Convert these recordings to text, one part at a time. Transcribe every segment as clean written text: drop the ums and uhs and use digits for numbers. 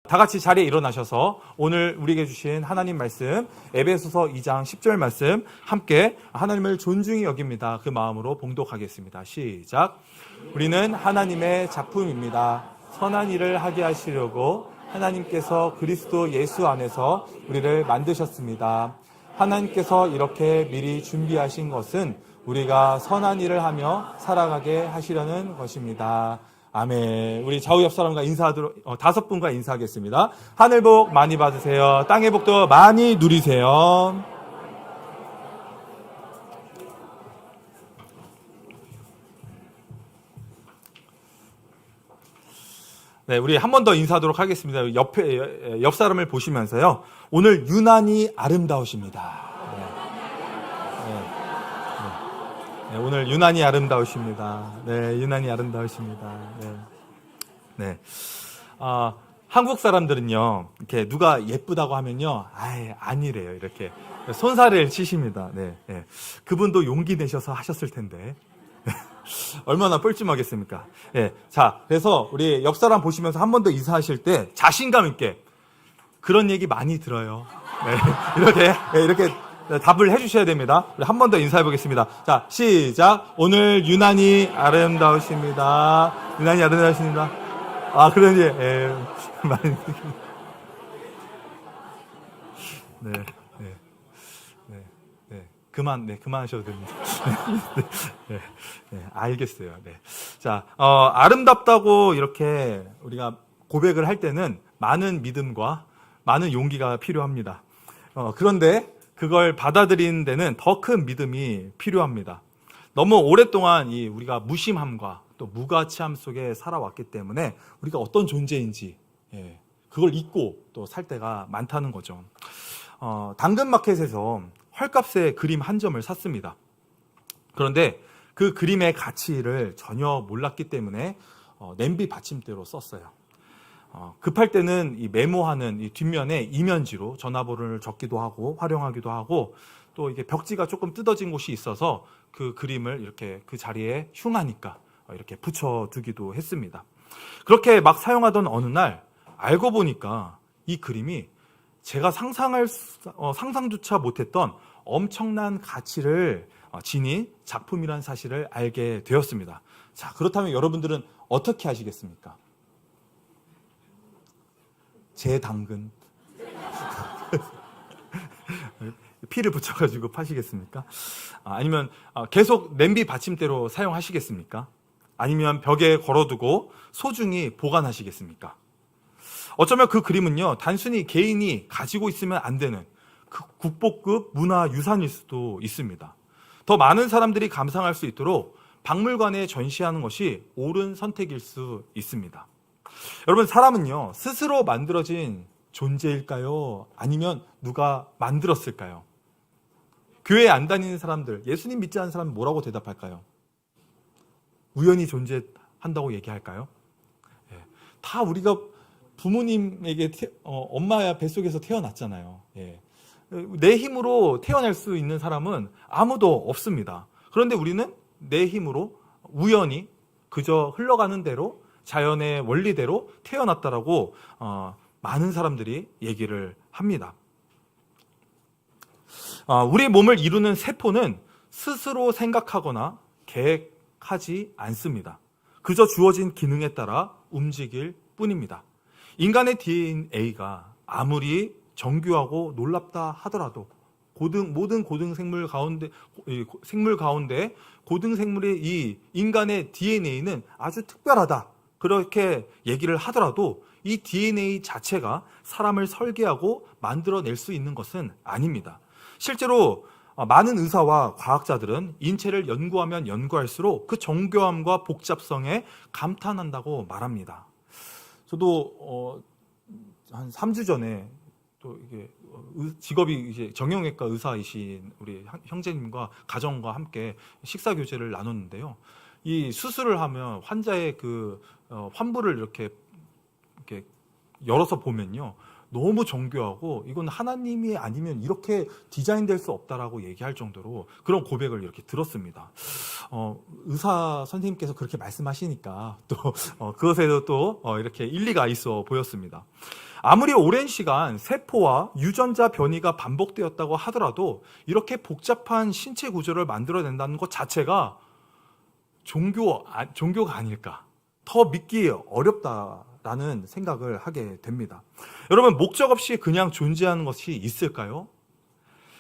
다 같이 자리에 일어나셔서 오늘 우리에게 주신 하나님 말씀 에베소서 2장 10절 말씀 함께 하나님을 존중히 여깁니다. 그 마음으로 봉독하겠습니다. 시작. 우리는 하나님의 작품입니다. 선한 일을 하게 하시려고 하나님께서 그리스도 예수 안에서 우리를 만드셨습니다. 하나님께서 이렇게 미리 준비하신 것은 우리가 선한 일을 하며 살아가게 하시려는 것입니다. 아멘. 우리 좌우 옆 사람과 인사하도록 5분과 인사하겠습니다. 하늘 복 많이 받으세요. 땅의 복도 많이 누리세요. 네, 우리 한 번 더 인사하도록 하겠습니다. 옆 사람을 보시면서요. 오늘 유난히 아름다우십니다. 네, 오늘 유난히 아름다우십니다. 네, 유난히 아름다우십니다. 네. 한국 사람들은요, 이렇게 누가 예쁘다고 하면요, 아니래요. 이렇게 손살을 치십니다. 네. 그분도 용기 내셔서 하셨을 텐데. 얼마나 뻘쭘하겠습니까? 자, 그래서 우리 옆 사람 보시면서 한 번 더 인사하실 때 자신감 있게 그런 얘기 많이 들어요. 네, 이렇게 답을 해주셔야 됩니다. 한 번 더 인사해 보겠습니다. 자, 시작. 오늘 유난히 아름다우십니다. 유난히 아름다우십니다. 그러니, 많이. 그만하셔도 됩니다. 알겠어요. 네. 자, 아름답다고 이렇게 우리가 고백을 할 때는 많은 믿음과 많은 용기가 필요합니다. 그런데 그걸 받아들이는 데는 더 큰 믿음이 필요합니다. 너무 오랫동안 우리가 무심함과 또 무가치함 속에 살아왔기 때문에 우리가 어떤 존재인지 그걸 잊고 또 살 때가 많다는 거죠. 당근마켓에서 헐값에 그림 한 점을 샀습니다. 그런데 그 그림의 가치를 전혀 몰랐기 때문에 냄비 받침대로 썼어요. 급할 때는 이 메모하는 이 뒷면에 이면지로 전화번호를 적기도 하고 활용하기도 하고 또 이게 벽지가 조금 뜯어진 곳이 있어서 그 그림을 이렇게 그 자리에 흉하니까 이렇게 붙여두기도 했습니다. 그렇게 막 사용하던 어느 날 알고 보니까 이 그림이 제가 상상조차 못했던 엄청난 가치를 지닌 작품이라는 사실을 알게 되었습니다. 자, 그렇다면 여러분들은 어떻게 하시겠습니까? 제 당근 피를 붙여가지고 파시겠습니까? 아니면 계속 냄비 받침대로 사용하시겠습니까? 아니면 벽에 걸어두고 소중히 보관하시겠습니까? 어쩌면 그 그림은요, 단순히 개인이 가지고 있으면 안 되는 국보급 문화유산일 수도 있습니다. 더 많은 사람들이 감상할 수 있도록 박물관에 전시하는 것이 옳은 선택일 수 있습니다. 여러분, 사람은요, 스스로 만들어진 존재일까요? 아니면 누가 만들었을까요? 교회 안 다니는 사람들, 예수님 믿지 않는 사람은 뭐라고 대답할까요? 우연히 존재한다고 얘기할까요? 다 우리가 부모님에게 엄마 뱃속에서 태어났잖아요. 내 힘으로 태어날 수 있는 사람은 아무도 없습니다. 그런데 우리는 내 힘으로 우연히 그저 흘러가는 대로 자연의 원리대로 태어났다라고 많은 사람들이 얘기를 합니다. 우리 몸을 이루는 세포는 스스로 생각하거나 계획하지 않습니다. 그저 주어진 기능에 따라 움직일 뿐입니다. 인간의 DNA가 아무리 정교하고 놀랍다 하더라도 모든 고등생물 가운데 고등생물의 이 인간의 DNA는 아주 특별하다. 그렇게 얘기를 하더라도 이 DNA 자체가 사람을 설계하고 만들어낼 수 있는 것은 아닙니다. 실제로 많은 의사와 과학자들은 인체를 연구하면 연구할수록 그 정교함과 복잡성에 감탄한다고 말합니다. 저도 한 3주 전에 또 이게 직업이 이제 정형외과 의사이신 우리 형제님과 가정과 함께 식사 교제를 나눴는데요. 이 수술을 하면 환자의 그 환부를 이렇게 열어서 보면요, 너무 정교하고 이건 하나님이 아니면 이렇게 디자인될 수 없다라고 얘기할 정도로 그런 고백을 이렇게 들었습니다. 의사 선생님께서 그렇게 말씀하시니까 또 그것에도 또 이렇게 일리가 있어 보였습니다. 아무리 오랜 시간 세포와 유전자 변이가 반복되었다고 하더라도 이렇게 복잡한 신체 구조를 만들어낸다는 것 자체가 종교가 아닐까, 더 믿기 어렵다라는 생각을 하게 됩니다. 여러분, 목적 없이 그냥 존재하는 것이 있을까요?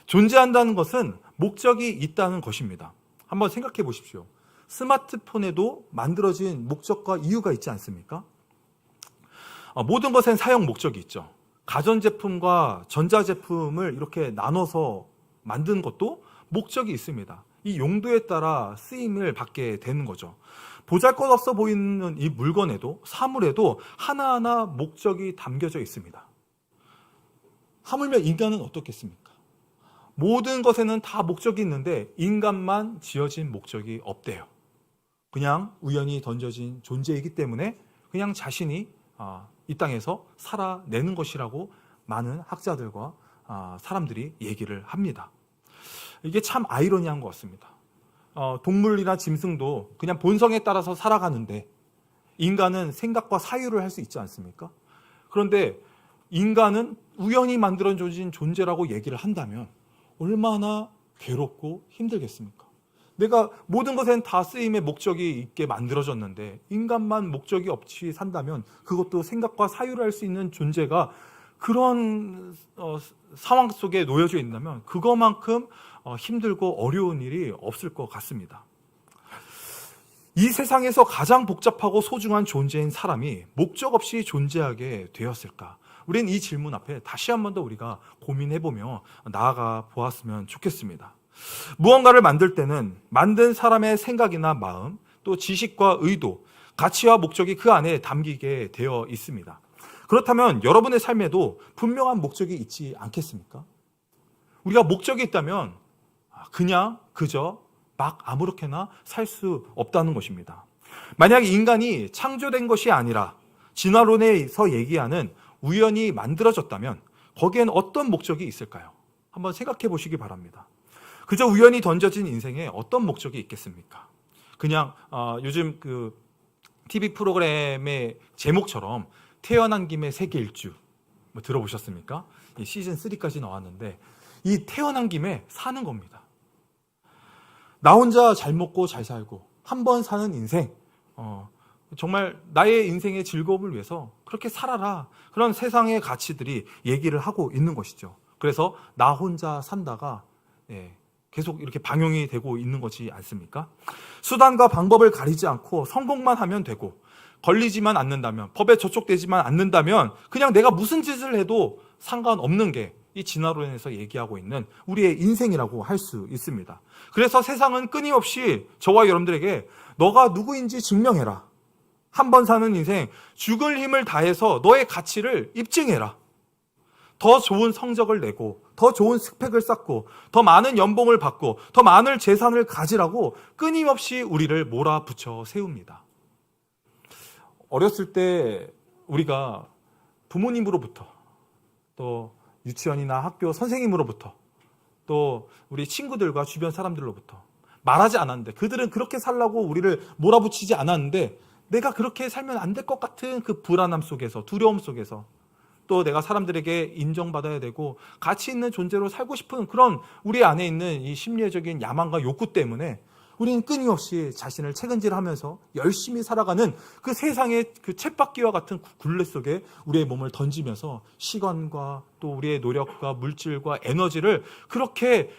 존재한다는 것은 목적이 있다는 것입니다. 한번 생각해 보십시오. 스마트폰에도 만들어진 목적과 이유가 있지 않습니까? 모든 것엔 사용 목적이 있죠. 가전제품과 전자제품을 이렇게 나눠서 만든 것도 목적이 있습니다. 이 용도에 따라 쓰임을 받게 되는 거죠. 보잘것없어 보이는 이 물건에도, 사물에도 하나하나 목적이 담겨져 있습니다. 하물며 인간은 어떻겠습니까? 모든 것에는 다 목적이 있는데 인간만 지어진 목적이 없대요. 그냥 우연히 던져진 존재이기 때문에 그냥 자신이 이 땅에서 살아내는 것이라고 많은 학자들과 사람들이 얘기를 합니다. 이게 참 아이러니한 것 같습니다. 동물이나 짐승도 그냥 본성에 따라서 살아가는데 인간은 생각과 사유를 할 수 있지 않습니까? 그런데 인간은 우연히 만들어진 존재라고 얘기를 한다면 얼마나 괴롭고 힘들겠습니까? 내가 모든 것엔 다 쓰임의 목적이 있게 만들어졌는데 인간만 목적이 없이 산다면, 그것도 생각과 사유를 할 수 있는 존재가 그런 상황 속에 놓여져 있다면 그거만큼 힘들고 어려운 일이 없을 것 같습니다. 이 세상에서 가장 복잡하고 소중한 존재인 사람이 목적 없이 존재하게 되었을까? 우리는 이 질문 앞에 다시 한 번 더 우리가 고민해보며 나아가 보았으면 좋겠습니다. 무언가를 만들 때는 만든 사람의 생각이나 마음, 또 지식과 의도, 가치와 목적이 그 안에 담기게 되어 있습니다. 그렇다면 여러분의 삶에도 분명한 목적이 있지 않겠습니까? 우리가 목적이 있다면 그냥 그저 막 아무렇게나 살 수 없다는 것입니다. 만약 인간이 창조된 것이 아니라 진화론에서 얘기하는 우연히 만들어졌다면 거기엔 어떤 목적이 있을까요? 한번 생각해 보시기 바랍니다. 그저 우연히 던져진 인생에 어떤 목적이 있겠습니까? 그냥 요즘 그 TV 프로그램의 제목처럼 태어난 김에 세계 일주 들어보셨습니까? 시즌 3까지 나왔는데 이 태어난 김에 사는 겁니다. 나 혼자 잘 먹고 잘 살고 한 번 사는 인생, 정말 나의 인생의 즐거움을 위해서 그렇게 살아라, 그런 세상의 가치들이 얘기를 하고 있는 것이죠. 그래서 나 혼자 산다가 계속 이렇게 방영이 되고 있는 것이 않습니까? 수단과 방법을 가리지 않고 성공만 하면 되고, 걸리지만 않는다면, 법에 저촉되지만 않는다면 그냥 내가 무슨 짓을 해도 상관없는 게 이 진화론에서 얘기하고 있는 우리의 인생이라고 할 수 있습니다. 그래서 세상은 끊임없이 저와 여러분들에게 너가 누구인지 증명해라, 한 번 사는 인생 죽을 힘을 다해서 너의 가치를 입증해라, 더 좋은 성적을 내고 더 좋은 스펙을 쌓고 더 많은 연봉을 받고 더 많은 재산을 가지라고 끊임없이 우리를 몰아붙여 세웁니다. 어렸을 때 우리가 부모님으로부터, 또 유치원이나 학교 선생님으로부터, 또 우리 친구들과 주변 사람들로부터 말하지 않았는데, 그들은 그렇게 살라고 우리를 몰아붙이지 않았는데 내가 그렇게 살면 안 될 것 같은 그 불안함 속에서, 두려움 속에서, 또 내가 사람들에게 인정받아야 되고 가치 있는 존재로 살고 싶은 그런 우리 안에 있는 이 심리적인 야망과 욕구 때문에 우리는 끊임없이 자신을 책은질하면서 열심히 살아가는 그 세상의 그 쳇바퀴와 같은 굴레 속에 우리의 몸을 던지면서 시간과 또 우리의 노력과 물질과 에너지를 그렇게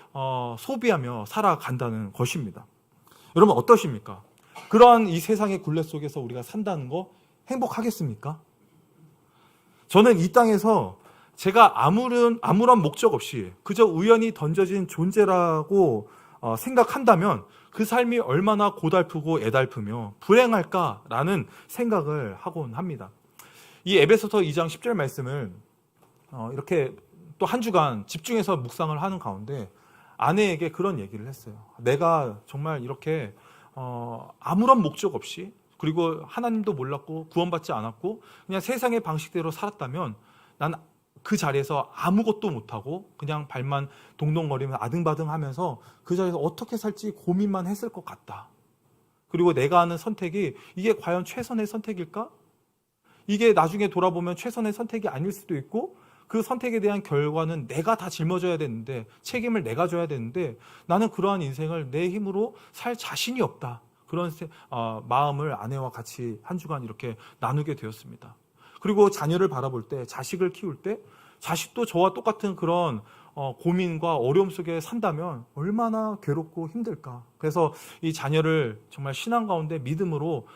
소비하며 살아간다는 것입니다. 여러분 어떠십니까? 그러한 이 세상의 굴레 속에서 우리가 산다는 거 행복하겠습니까? 저는 이 땅에서 제가 아무런 목적 없이 그저 우연히 던져진 존재라고 생각한다면 그 삶이 얼마나 고달프고 애달프며 불행할까라는 생각을 하곤 합니다. 이 에베소서 2장 10절 말씀을 이렇게 또 한 주간 집중해서 묵상을 하는 가운데 아내에게 그런 얘기를 했어요. 내가 정말 이렇게 아무런 목적 없이, 그리고 하나님도 몰랐고 구원받지 않았고 그냥 세상의 방식대로 살았다면 난 그 자리에서 아무것도 못하고 그냥 발만 동동거리면서 아등바등하면서 그 자리에서 어떻게 살지 고민만 했을 것 같다. 그리고 내가 하는 선택이 이게 과연 최선의 선택일까? 이게 나중에 돌아보면 최선의 선택이 아닐 수도 있고 그 선택에 대한 결과는 내가 다 짊어져야 되는데 책임을 내가 져야 되는데 나는 그러한 인생을 내 힘으로 살 자신이 없다. 그런 마음을 아내와 같이 한 주간 이렇게 나누게 되었습니다. 그리고 자녀를 바라볼 때, 자식을 키울 때 자식도 저와 똑같은 그런 고민과 어려움 속에 산다면 얼마나 괴롭고 힘들까. 그래서 이 자녀를 정말 신앙 가운데 믿음으로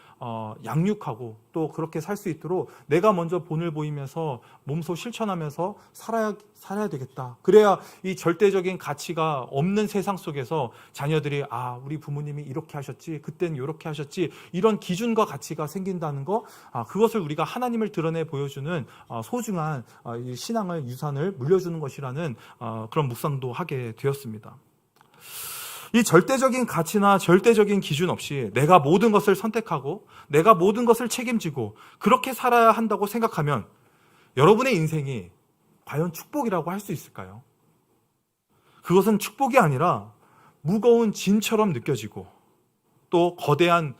양육하고 또 그렇게 살 수 있도록 내가 먼저 본을 보이면서 몸소 실천하면서 살아야 되겠다. 그래야 이 절대적인 가치가 없는 세상 속에서 자녀들이 우리 부모님이 이렇게 하셨지, 그때는 이렇게 하셨지, 이런 기준과 가치가 생긴다는 거, 그것을 우리가 하나님을 드러내 보여주는 소중한 이 신앙의 유산을 물려주는 것이라는 그런 묵상도 하게 되었습니다. 이 절대적인 가치나 절대적인 기준 없이 내가 모든 것을 선택하고 내가 모든 것을 책임지고 그렇게 살아야 한다고 생각하면 여러분의 인생이 과연 축복이라고 할 수 있을까요? 그것은 축복이 아니라 무거운 짐처럼 느껴지고 또 거대한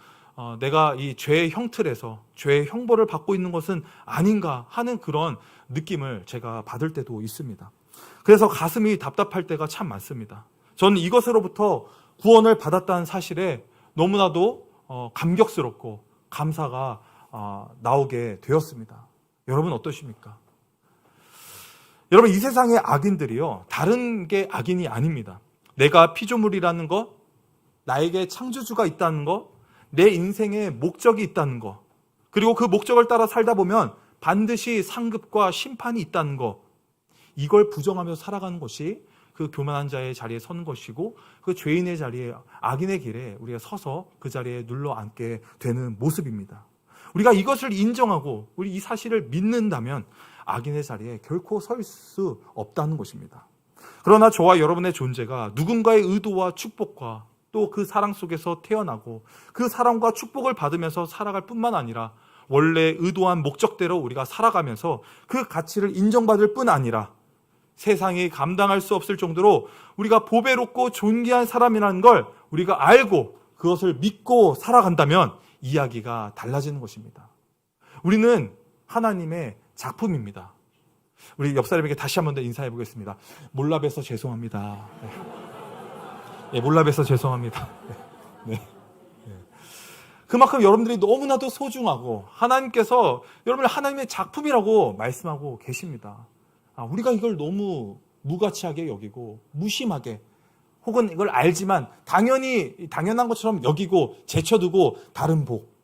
내가 이 죄의 형틀에서 죄의 형벌을 받고 있는 것은 아닌가 하는 그런 느낌을 제가 받을 때도 있습니다. 그래서 가슴이 답답할 때가 참 많습니다. 저는 이것으로부터 구원을 받았다는 사실에 너무나도 감격스럽고 감사가 나오게 되었습니다. 여러분 어떠십니까? 여러분 이 세상의 악인들이요 다른 게 악인이 아닙니다. 내가 피조물이라는 것, 나에게 창조주가 있다는 것, 내 인생에 목적이 있다는 것, 그리고 그 목적을 따라 살다 보면 반드시 상급과 심판이 있다는 것, 이걸 부정하며 살아가는 것이 그 교만한 자의 자리에 서는 것이고 그 죄인의 자리에 악인의 길에 우리가 서서 그 자리에 눌러 앉게 되는 모습입니다. 우리가 이것을 인정하고 우리 이 사실을 믿는다면 악인의 자리에 결코 설 수 없다는 것입니다. 그러나 저와 여러분의 존재가 누군가의 의도와 축복과 또 그 사랑 속에서 태어나고 그 사랑과 축복을 받으면서 살아갈 뿐만 아니라 원래 의도한 목적대로 우리가 살아가면서 그 가치를 인정받을 뿐 아니라 세상이 감당할 수 없을 정도로 우리가 보배롭고 존귀한 사람이라는 걸 우리가 알고 그것을 믿고 살아간다면 이야기가 달라지는 것입니다. 우리는 하나님의 작품입니다. 우리 옆 사람에게 다시 한 번 더 인사해 보겠습니다. 몰라봬서 죄송합니다. 네, 몰라봬서 죄송합니다. 네. 그만큼 여러분들이 너무나도 소중하고 하나님께서 여러분을 하나님의 작품이라고 말씀하고 계십니다. 우리가 이걸 너무 무가치하게 여기고 무심하게 혹은 이걸 알지만 당연한 것처럼 여기고 제쳐두고 다른 복.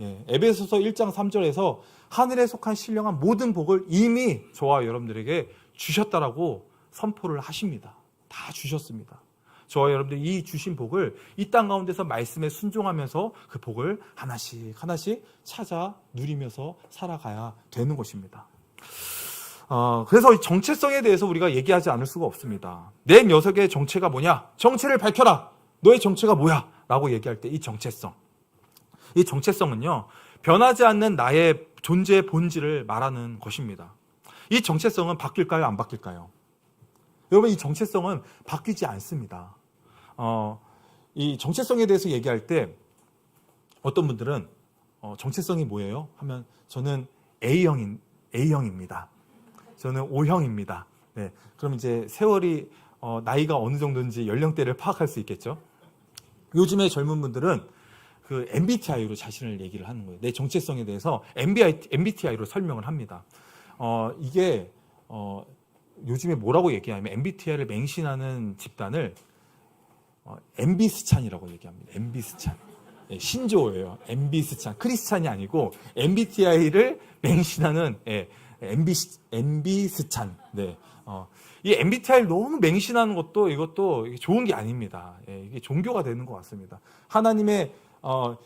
에베소서 1장 3절에서 하늘에 속한 신령한 모든 복을 이미 저와 여러분들에게 주셨다라고 선포를 하십니다. 다 주셨습니다. 저와 여러분들이 이 주신 복을 이 땅 가운데서 말씀에 순종하면서 그 복을 하나씩 찾아 누리면서 살아가야 되는 것입니다. 그래서 정체성에 대해서 우리가 얘기하지 않을 수가 없습니다. 내 녀석의 정체가 뭐냐? 정체를 밝혀라! 너의 정체가 뭐야? 라고 얘기할 때 이 정체성은요, 변하지 않는 나의 존재의 본질을 말하는 것입니다. 이 정체성은 바뀔까요? 안 바뀔까요? 여러분, 이 정체성은 바뀌지 않습니다. 이 정체성에 대해서 얘기할 때 어떤 분들은 정체성이 뭐예요? 하면 저는 A형입니다. 저는 O형입니다. 네, 그럼 이제 세월이 나이가 어느 정도인지 연령대를 파악할 수 있겠죠. 요즘의 젊은 분들은 그 MBTI로 자신을 얘기를 하는 거예요. 내 정체성에 대해서 MBTI로 설명을 합니다. 이게 요즘에 뭐라고 얘기하냐면 MBTI를 맹신하는 집단을 MB스찬이라고 얘기합니다. MB스찬. 예, 신조어예요. MB스찬. 크리스찬이 아니고 MBTI를 맹신하는 MB스찬. 네. 이 MBTI를 너무 맹신하는 것도 이것도 좋은 게 아닙니다. 예, 이게 종교가 되는 것 같습니다. 하나님의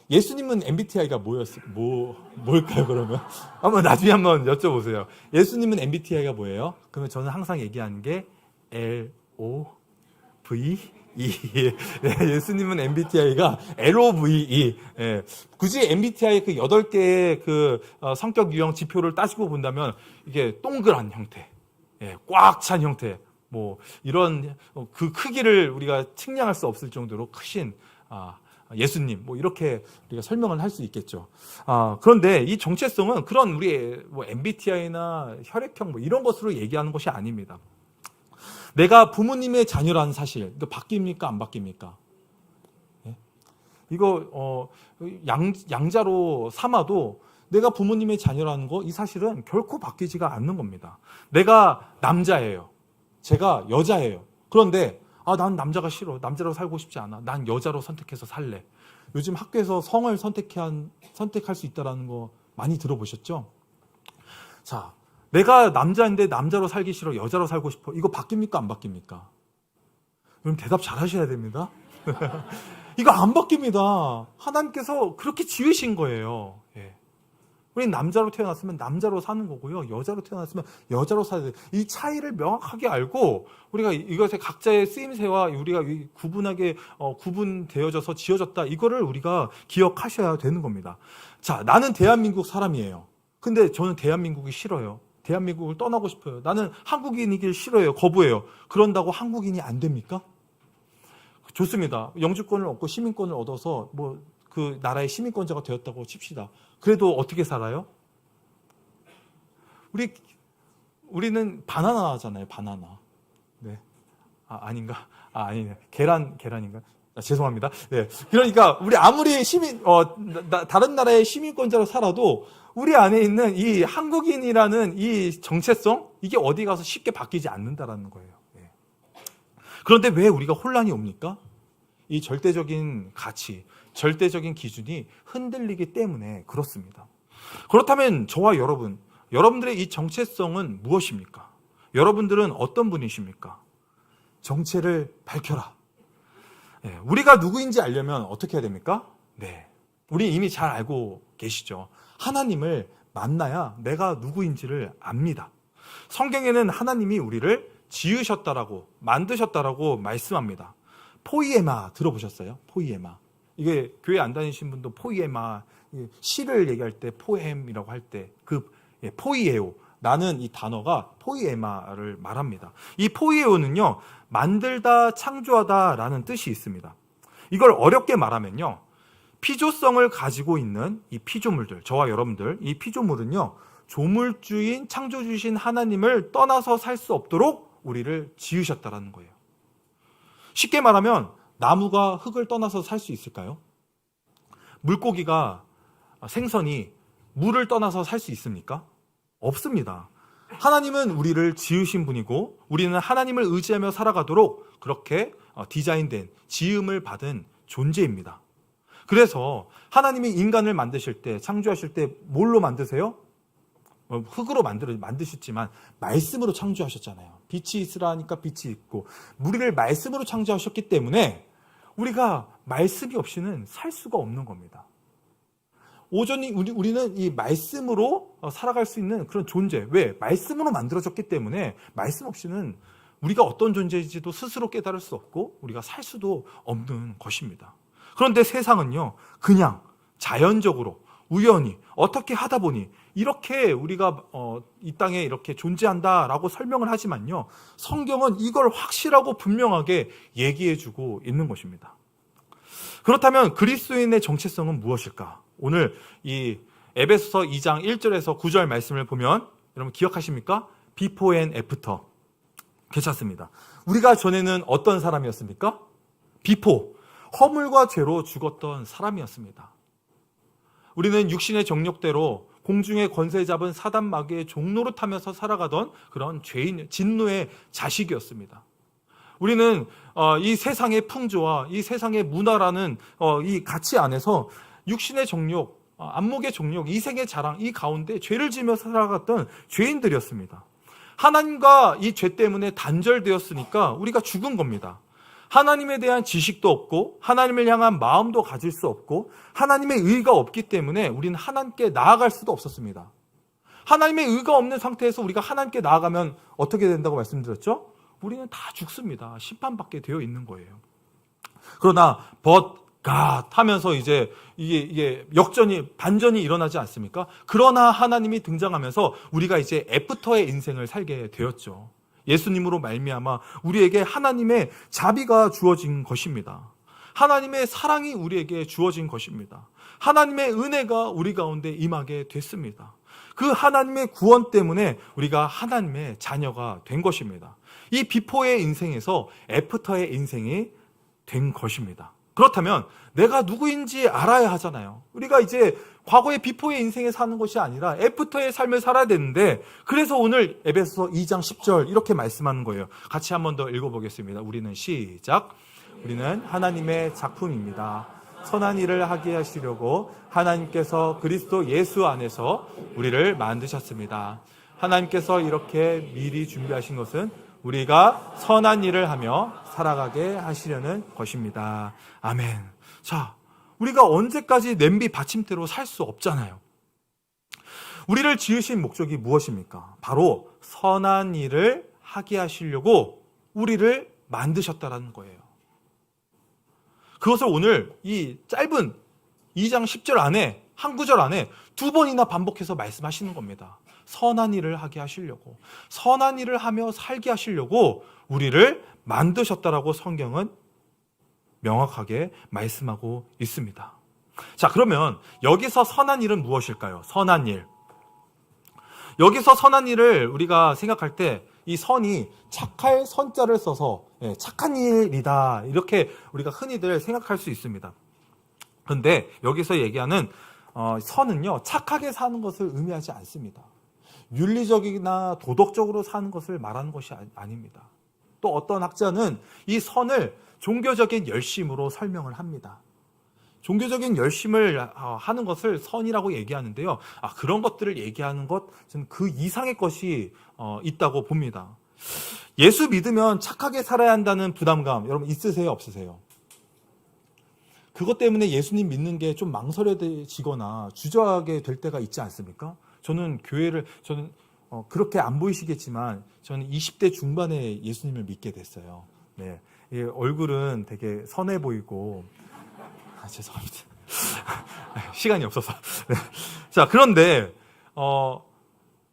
예수님은 MBTI가 뭘까요, 그러면? 나중에 한번 여쭤보세요. 예수님은 MBTI가 뭐예요? 그러면 저는 항상 얘기하는 게 LOVE 네, 예수님은 MBTI가 LOVE. 예, 굳이 MBTI 그 8개의 그 성격 유형 지표를 따지고 본다면 이게 동그란 형태, 예, 꽉 찬 형태, 뭐 이런 그 크기를 우리가 측량할 수 없을 정도로 크신 예수님, 뭐 이렇게 우리가 설명을 할 수 있겠죠. 그런데 이 정체성은 그런 우리의 뭐 MBTI나 혈액형 뭐 이런 것으로 얘기하는 것이 아닙니다. 내가 부모님의 자녀라는 사실, 이거 바뀝니까? 안 바뀝니까? 예? 이거, 양자로 삼아도 내가 부모님의 자녀라는 거, 이 사실은 결코 바뀌지가 않는 겁니다. 내가 남자예요. 제가 여자예요. 그런데, 난 남자가 싫어. 남자로 살고 싶지 않아. 난 여자로 선택해서 살래. 요즘 학교에서 성을 선택할 수 있다는 거 많이 들어보셨죠? 자, 내가 남자인데 남자로 살기 싫어, 여자로 살고 싶어. 이거 바뀝니까? 안 바뀝니까? 그럼 대답 잘 하셔야 됩니다. 이거 안 바뀝니다. 하나님께서 그렇게 지으신 거예요. 예. 우리 남자로 태어났으면 남자로 사는 거고요. 여자로 태어났으면 여자로 살아야 돼요. 이 차이를 명확하게 알고 우리가 이것의 각자의 쓰임새와 우리가 구분하게 구분되어져서 지어졌다. 이거를 우리가 기억하셔야 되는 겁니다. 자, 나는 대한민국 사람이에요. 근데 저는 대한민국이 싫어요. 대한민국을 떠나고 싶어요. 나는 한국인이길 싫어해요. 거부해요. 그런다고 한국인이 안 됩니까? 좋습니다. 영주권을 얻고 시민권을 얻어서 뭐 그 나라의 시민권자가 되었다고 칩시다. 그래도 어떻게 살아요? 우리는 바나나잖아요. 바나나. 네. 아닌가? 아니네. 계란인가? 죄송합니다. 네. 그러니까 우리 아무리 다른 나라의 시민권자로 살아도 우리 안에 있는 이 한국인이라는 이 정체성, 이게 어디 가서 쉽게 바뀌지 않는다라는 거예요. 네. 그런데 왜 우리가 혼란이 옵니까? 이 절대적인 가치, 절대적인 기준이 흔들리기 때문에 그렇습니다. 그렇다면 저와 여러분들의 이 정체성은 무엇입니까? 여러분들은 어떤 분이십니까? 정체를 밝혀라. 네, 우리가 누구인지 알려면 어떻게 해야 됩니까? 네, 우리 이미 잘 알고 계시죠. 하나님을 만나야 내가 누구인지를 압니다. 성경에는 하나님이 우리를 지으셨다라고, 만드셨다라고 말씀합니다. 포이에마 들어보셨어요? 포이에마. 이게 교회 안 다니신 분도 포이에마, 시를 얘기할 때 포엠이라고 할 때 포이에오, 나는 이 단어가 포이에마를 말합니다. 이 포이에오는요, 만들다, 창조하다라는 뜻이 있습니다. 이걸 어렵게 말하면요, 피조성을 가지고 있는 이 피조물들, 저와 여러분들, 이 피조물은요, 조물주인, 창조주신 하나님을 떠나서 살 수 없도록 우리를 지으셨다라는 거예요. 쉽게 말하면 나무가 흙을 떠나서 살 수 있을까요? 물고기가, 생선이 물을 떠나서 살 수 있습니까? 없습니다. 하나님은 우리를 지으신 분이고 우리는 하나님을 의지하며 살아가도록 그렇게 디자인된, 지음을 받은 존재입니다. 그래서 하나님이 인간을 만드실 때, 창조하실 때 뭘로 만드세요? 흙으로 만드셨지만 말씀으로 창조하셨잖아요. 빛이 있으라 하니까 빛이 있고, 우리를 말씀으로 창조하셨기 때문에 우리가 말씀이 없이는 살 수가 없는 겁니다. 오전이 우리는 이 말씀으로 살아갈 수 있는 그런 존재. 왜? 말씀으로 만들어졌기 때문에 말씀 없이는 우리가 어떤 존재인지도 스스로 깨달을 수 없고 우리가 살 수도 없는 것입니다. 그런데 세상은요, 그냥 자연적으로 우연히 어떻게 하다 보니 이렇게 우리가 이 땅에 이렇게 존재한다라고 설명을 하지만요, 성경은 이걸 확실하고 분명하게 얘기해주고 있는 것입니다. 그렇다면 그리스도인의 정체성은 무엇일까? 오늘 이 에베소서 2장 1절에서 9절 말씀을 보면 여러분 기억하십니까? 비포 앤 애프터. 괜찮습니다. 우리가 전에는 어떤 사람이었습니까? 비포, 허물과 죄로 죽었던 사람이었습니다. 우리는 육신의 정욕대로 공중의 권세 잡은 사단 마귀의 종노릇하면서 살아가던 그런 죄인, 진노의 자식이었습니다. 우리는 이 세상의 풍조와 이 세상의 문화라는 이 가치 안에서 육신의 정욕, 안목의 정욕, 이생의 자랑, 이 가운데 죄를 지으며 살아갔던 죄인들이었습니다. 하나님과 이 죄 때문에 단절되었으니까 우리가 죽은 겁니다. 하나님에 대한 지식도 없고 하나님을 향한 마음도 가질 수 없고 하나님의 의가 없기 때문에 우리는 하나님께 나아갈 수도 없었습니다. 하나님의 의가 없는 상태에서 우리가 하나님께 나아가면 어떻게 된다고 말씀드렸죠? 우리는 다 죽습니다. 심판받게 되어 있는 거예요. 그러나 but God 하면서 이제 이게 역전이 반전이 일어나지 않습니까? 그러나 하나님이 등장하면서 우리가 이제 애프터의 인생을 살게 되었죠. 예수님으로 말미암아 우리에게 하나님의 자비가 주어진 것입니다. 하나님의 사랑이 우리에게 주어진 것입니다. 하나님의 은혜가 우리 가운데 임하게 됐습니다. 그 하나님의 구원 때문에 우리가 하나님의 자녀가 된 것입니다. 이 비포의 인생에서 애프터의 인생이 된 것입니다. 그렇다면 내가 누구인지 알아야 하잖아요. 우리가 이제 과거의 비포의 인생에 사는 것이 아니라 애프터의 삶을 살아야 되는데, 그래서 오늘 에베소서 2장 10절 이렇게 말씀하는 거예요. 같이 한 번 더 읽어보겠습니다. 우리는 시작. 우리는 하나님의 작품입니다. 선한 일을 하게 하시려고 하나님께서 그리스도 예수 안에서 우리를 만드셨습니다. 하나님께서 이렇게 미리 준비하신 것은 우리가 선한 일을 하며 살아가게 하시려는 것입니다. 아멘. 자, 우리가 언제까지 냄비 받침대로 살 수 없잖아요. 우리를 지으신 목적이 무엇입니까? 바로 선한 일을 하게 하시려고 우리를 만드셨다라는 거예요. 그것을 오늘 이 짧은 2장 10절 안에, 한 구절 안에 2번이나 반복해서 말씀하시는 겁니다. 선한 일을 하게 하시려고, 선한 일을 하며 살게 하시려고 우리를 만드셨다라고 성경은 명확하게 말씀하고 있습니다. 자, 그러면 여기서 선한 일은 무엇일까요? 선한 일. 여기서 선한 일을 우리가 생각할 때 이 선이 착할 선자를 써서 착한 일이다, 이렇게 우리가 흔히들 생각할 수 있습니다. 그런데 여기서 얘기하는 선은요, 착하게 사는 것을 의미하지 않습니다. 윤리적이나 도덕적으로 사는 것을 말하는 것이 아닙니다. 또 어떤 학자는 이 선을 종교적인 열심으로 설명을 합니다. 종교적인 열심을 하는 것을 선이라고 얘기하는데요. 그런 것들을 얘기하는 것, 저는 그 이상의 것이 있다고 봅니다. 예수 믿으면 착하게 살아야 한다는 부담감, 여러분 있으세요, 없으세요? 그것 때문에 예수님 믿는 게 좀 망설여지거나 주저하게 될 때가 있지 않습니까? 저는 그렇게 안 보이시겠지만 저는 20대 중반에 예수님을 믿게 됐어요. 네, 얼굴은 되게 선해 보이고, 죄송합니다. 시간이 없어서. 네. 자, 그런데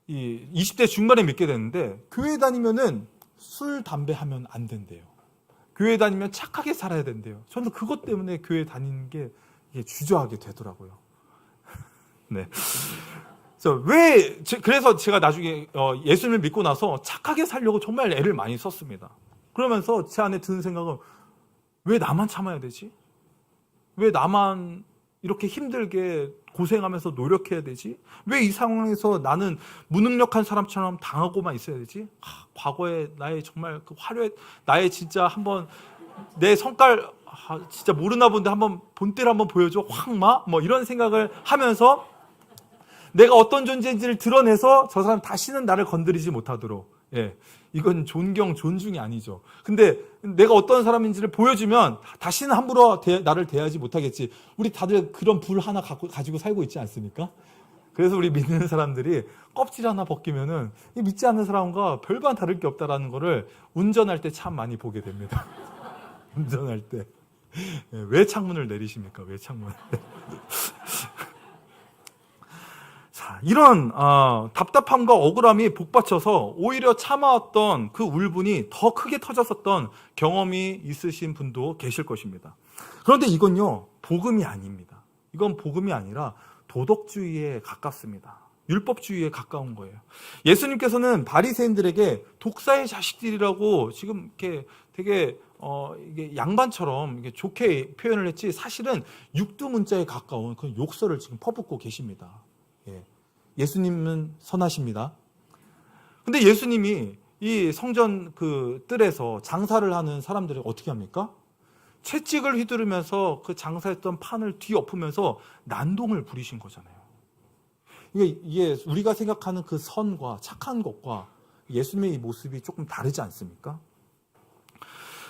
이 20대 중반에 믿게 됐는데, 교회 다니면은 술, 담배 하면 안 된대요. 교회 다니면 착하게 살아야 된대요. 저는 그것 때문에 교회 다니는 게 주저하게 되더라고요. 네. 그래서 제가 나중에 예수님을 믿고 나서 착하게 살려고 정말 애를 많이 썼습니다. 그러면서 제 안에 드는 생각은, 왜 나만 참아야 되지? 왜 나만 이렇게 힘들게 고생하면서 노력해야 되지? 왜 이 상황에서 나는 무능력한 사람처럼 당하고만 있어야 되지? 과거에 나의 정말 그 나의 진짜 한번 내 성깔 진짜 모르나 본데 한번 본때를 한번 보여줘, 확마? 뭐 이런 생각을 하면서 내가 어떤 존재인지를 드러내서 저 사람 다시는 나를 건드리지 못하도록, 이건 존중이 아니죠. 근데 내가 어떤 사람인지를 보여주면 다시는 함부로 나를 대하지 못하겠지. 우리 다들 그런 불 하나 가지고 살고 있지 않습니까? 그래서 우리 믿는 사람들이 껍질 하나 벗기면은 믿지 않는 사람과 별반 다를 게 없다라는 거를 운전할 때 참 많이 보게 됩니다. 운전할 때. 왜 창문을 내리십니까? 왜 창문을. 자, 이런 답답함과 억울함이 복받쳐서 오히려 참아왔던 그 울분이 더 크게 터졌었던 경험이 있으신 분도 계실 것입니다. 그런데 이건요, 복음이 아닙니다. 이건 복음이 아니라 도덕주의에 가깝습니다. 율법주의에 가까운 거예요. 예수님께서는 바리새인들에게 독사의 자식들이라고 지금 이렇게 되게 이게 양반처럼 이게 좋게 표현을 했지, 사실은 육두문자에 가까운 그 욕설을 지금 퍼붓고 계십니다. 예수님은 선하십니다. 근데 예수님이 이 성전 그 뜰에서 장사를 하는 사람들을 어떻게 합니까? 채찍을 휘두르면서 그 장사했던 판을 뒤엎으면서 난동을 부리신 거잖아요. 이게 우리가 생각하는 그 선과 착한 것과 예수님의 이 모습이 조금 다르지 않습니까?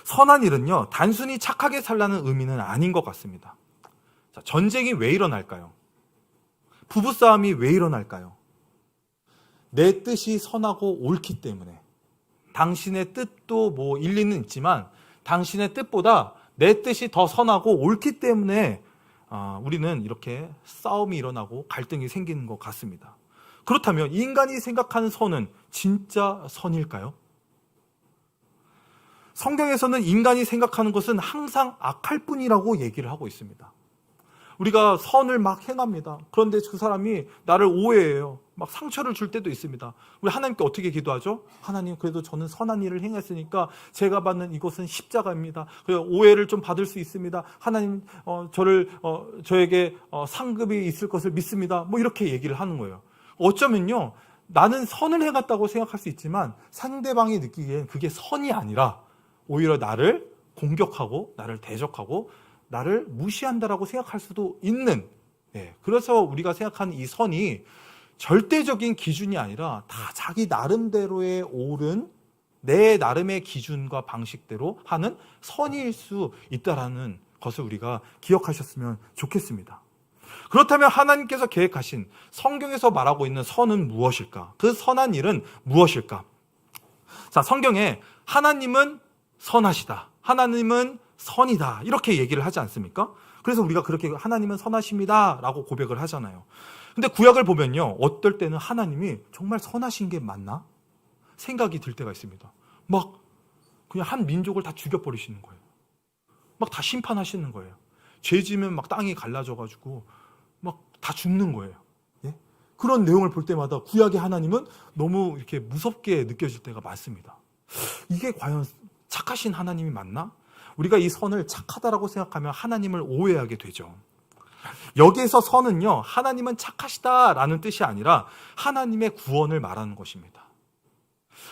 선한 일은요, 단순히 착하게 살라는 의미는 아닌 것 같습니다. 자, 전쟁이 왜 일어날까요? 부부싸움이 왜 일어날까요? 내 뜻이 선하고 옳기 때문에. 당신의 뜻도 뭐 일리는 있지만 당신의 뜻보다 내 뜻이 더 선하고 옳기 때문에 우리는 이렇게 싸움이 일어나고 갈등이 생기는 것 같습니다. 그렇다면 인간이 생각하는 선은 진짜 선일까요? 성경에서는 인간이 생각하는 것은 항상 악할 뿐이라고 얘기를 하고 있습니다. 우리가 선을 막 행합니다. 그런데 그 사람이 나를 오해해요. 막 상처를 줄 때도 있습니다. 우리 하나님께 어떻게 기도하죠? 하나님, 그래도 저는 선한 일을 행했으니까 제가 받는 이것은 십자가입니다. 오해를 좀 받을 수 있습니다. 하나님, 저에게 상급이 있을 것을 믿습니다. 뭐 이렇게 얘기를 하는 거예요. 어쩌면요, 나는 선을 해갔다고 생각할 수 있지만 상대방이 느끼기엔 그게 선이 아니라 오히려 나를 공격하고 나를 대적하고 나를 무시한다라고 생각할 수도 있는, 그래서 우리가 생각하는 이 선이 절대적인 기준이 아니라 다 자기 나름대로의 옳은 내 나름의 기준과 방식대로 하는 선일 수 있다라는 것을 우리가 기억하셨으면 좋겠습니다. 그렇다면 하나님께서 계획하신 성경에서 말하고 있는 선은 무엇일까? 그 선한 일은 무엇일까? 자, 성경에 하나님은 선하시다, 하나님은 선이다, 이렇게 얘기를 하지 않습니까? 그래서 우리가 그렇게 하나님은 선하십니다 라고 고백을 하잖아요. 근데 구약을 보면요, 어떨 때는 하나님이 정말 선하신 게 맞나? 생각이 들 때가 있습니다. 막 그냥 한 민족을 다 죽여버리시는 거예요. 막 다 심판하시는 거예요. 죄 지면 막 땅이 갈라져가지고 막 다 죽는 거예요. 그런 내용을 볼 때마다 구약의 하나님은 너무 이렇게 무섭게 느껴질 때가 많습니다. 이게 과연 착하신 하나님이 맞나? 우리가 이 선을 착하다라고 생각하면 하나님을 오해하게 되죠. 여기에서 선은요, 하나님은 착하시다라는 뜻이 아니라 하나님의 구원을 말하는 것입니다.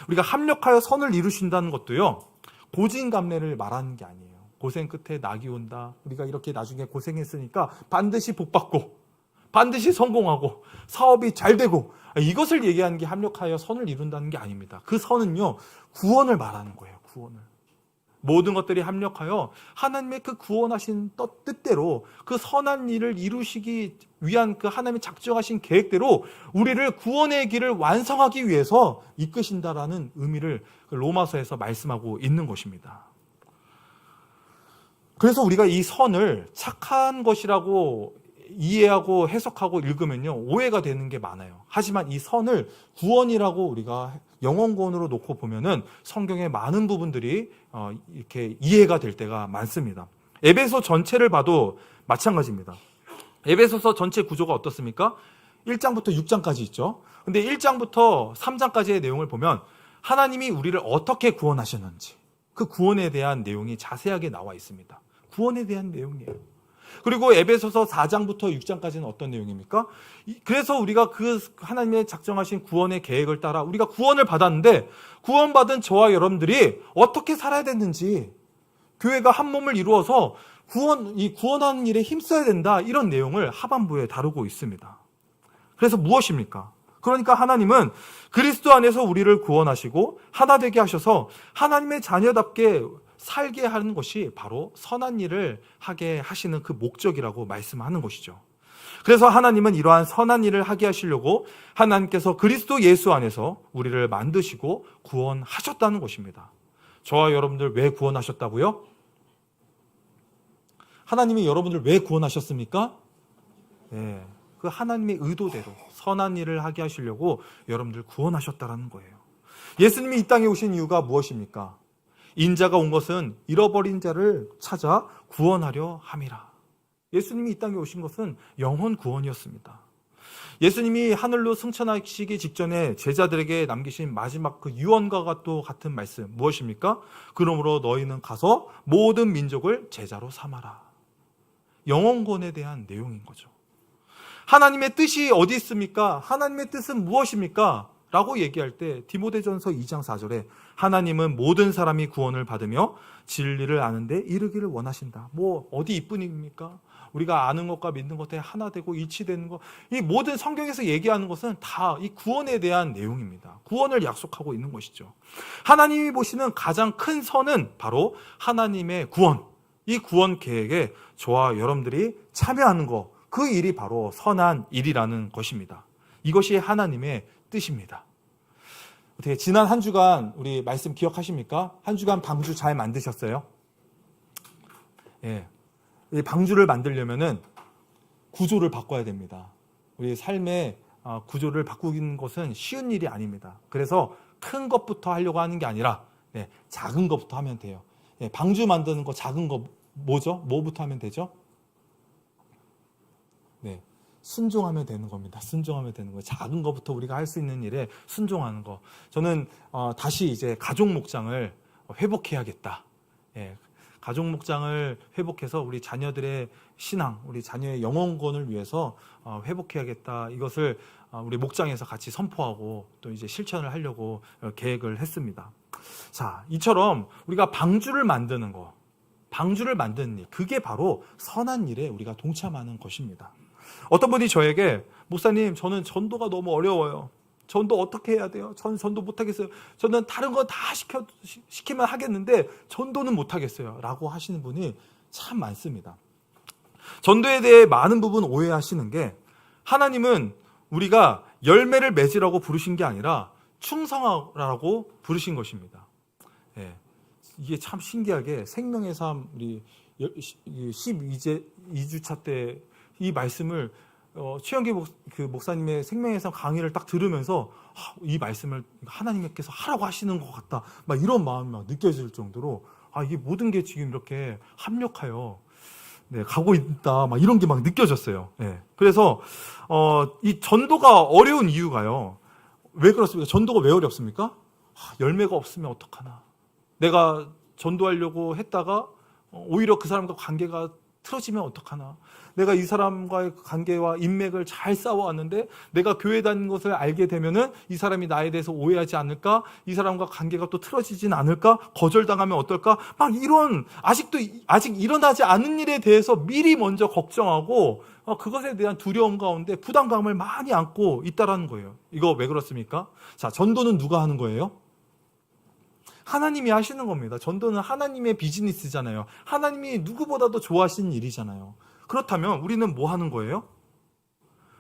우리가 합력하여 선을 이루신다는 것도요, 고진감래를 말하는 게 아니에요. 고생 끝에 낙이 온다, 우리가 이렇게 나중에 고생했으니까 반드시 복받고 반드시 성공하고 사업이 잘 되고, 이것을 얘기하는 게 합력하여 선을 이룬다는 게 아닙니다. 그 선은요, 구원을 말하는 거예요. 구원을. 모든 것들이 합력하여 하나님의 그 구원하신 뜻대로 그 선한 일을 이루시기 위한 그 하나님이 작정하신 계획대로 우리를 구원의 길을 완성하기 위해서 이끄신다라는 의미를 로마서에서 말씀하고 있는 것입니다. 그래서 우리가 이 선을 착한 것이라고 이해하고 해석하고 읽으면요, 오해가 되는 게 많아요. 하지만 이 선을 구원이라고 우리가 영원구원으로 놓고 보면은 성경의 많은 부분들이 이렇게 이해가 될 때가 많습니다. 에베소 전체를 봐도 마찬가지입니다. 에베소서 전체 구조가 어떻습니까? 1장부터 6장까지 있죠. 근데 1장부터 3장까지의 내용을 보면 하나님이 우리를 어떻게 구원하셨는지, 그 구원에 대한 내용이 자세하게 나와 있습니다. 구원에 대한 내용이에요. 그리고 에베소서 4장부터 6장까지는 어떤 내용입니까? 그래서 우리가 그 하나님의 작정하신 구원의 계획을 따라 우리가 구원을 받았는데, 구원받은 저와 여러분들이 어떻게 살아야 됐는지, 교회가 한 몸을 이루어서 구원하는 일에 힘써야 된다, 이런 내용을 하반부에 다루고 있습니다. 그래서 무엇입니까? 그러니까 하나님은 그리스도 안에서 우리를 구원하시고 하나 되게 하셔서 하나님의 자녀답게 살게 하는 것이 바로 선한 일을 하게 하시는 그 목적이라고 말씀하는 것이죠. 그래서 하나님은 이러한 선한 일을 하게 하시려고 하나님께서 그리스도 예수 안에서 우리를 만드시고 구원하셨다는 것입니다. 저와 여러분들 왜 구원하셨다고요? 하나님이 여러분들 왜 구원하셨습니까? 네, 그 하나님의 의도대로 선한 일을 하게 하시려고 여러분들 구원하셨다는 거예요. 예수님이 이 땅에 오신 이유가 무엇입니까? 인자가 온 것은 잃어버린 자를 찾아 구원하려 함이라. 예수님이 이 땅에 오신 것은 영혼 구원이었습니다. 예수님이 하늘로 승천하시기 직전에 제자들에게 남기신 마지막 그 유언과 또 같은 말씀 무엇입니까? 그러므로 너희는 가서 모든 민족을 제자로 삼아라. 영혼 구원에 대한 내용인 거죠. 하나님의 뜻이 어디 있습니까? 하나님의 뜻은 무엇입니까? 라고 얘기할 때 디모데전서 2장 4절에 하나님은 모든 사람이 구원을 받으며 진리를 아는데 이르기를 원하신다. 뭐 어디 이뿐입니까? 우리가 아는 것과 믿는 것에 하나 되고 일치되는 것, 이 모든 성경에서 얘기하는 것은 다 이 구원에 대한 내용입니다. 구원을 약속하고 있는 것이죠. 하나님이 보시는 가장 큰 선은 바로 하나님의 구원, 이 구원 계획에 저와 여러분들이 참여하는 것, 그 일이 바로 선한 일이라는 것입니다. 이것이 하나님의 뜻입니다. 어떻게 지난 한 주간 우리 말씀 기억하십니까? 한 주간 방주 잘 만드셨어요? 예. 이 방주를 만들려면은 구조를 바꿔야 됩니다. 우리 삶의 구조를 바꾸는 것은 쉬운 일이 아닙니다. 그래서 큰 것부터 하려고 하는 게 아니라 작은 것부터 하면 돼요. 방주 만드는 거 작은 거 뭐죠? 뭐부터 하면 되죠? 순종하면 되는 겁니다. 순종하면 되는 거예요. 작은 것부터 우리가 할 수 있는 일에 순종하는 거. 저는 다시 이제 가족 목장을 회복해야겠다. 가족 목장을 회복해서 우리 자녀들의 신앙, 우리 자녀의 영혼권을 위해서 회복해야겠다. 이것을 우리 목장에서 같이 선포하고 또 이제 실천을 하려고 계획을 했습니다. 자, 이처럼 우리가 방주를 만드는 거, 방주를 만드는 일, 그게 바로 선한 일에 우리가 동참하는 것입니다. 어떤 분이 저에게, 목사님, 저는 전도가 너무 어려워요. 전도 어떻게 해야 돼요? 저는 전도 못하겠어요. 저는 다른 거 다 시키면 하겠는데 전도는 못하겠어요. 라고 하시는 분이 참 많습니다. 전도에 대해 많은 부분 오해하시는 게, 하나님은 우리가 열매를 맺으라고 부르신 게 아니라 충성하라고 부르신 것입니다. 이게 참 신기하게 생명의 삶 우리 12주차 때 이 말씀을 최영기 목사님의 생명의 삶 강의를 딱 들으면서 이 말씀을 하나님께서 하라고 하시는 것 같다, 막 이런 마음이 막 느껴질 정도로 이게 모든 게 지금 이렇게 합력하여 가고 있다, 막 이런 게 막 느껴졌어요. 그래서 이 전도가 어려운 이유가요. 왜 그렇습니까? 전도가 왜 어렵습니까? 열매가 없으면 어떡하나. 내가 전도하려고 했다가 오히려 그 사람과 관계가 틀어지면 어떡하나. 내가 이 사람과의 관계와 인맥을 잘 쌓아왔는데 내가 교회 다니는 것을 알게 되면은 이 사람이 나에 대해서 오해하지 않을까? 이 사람과 관계가 또 틀어지진 않을까? 거절당하면 어떨까? 막 이런 아직 일어나지 않은 일에 대해서 미리 먼저 걱정하고 그것에 대한 두려움 가운데 부담감을 많이 안고 있다라는 거예요. 이거 왜 그렇습니까? 자, 전도는 누가 하는 거예요? 하나님이 하시는 겁니다. 전도는 하나님의 비즈니스잖아요. 하나님이 누구보다도 좋아하시는 일이잖아요. 그렇다면 우리는 뭐 하는 거예요?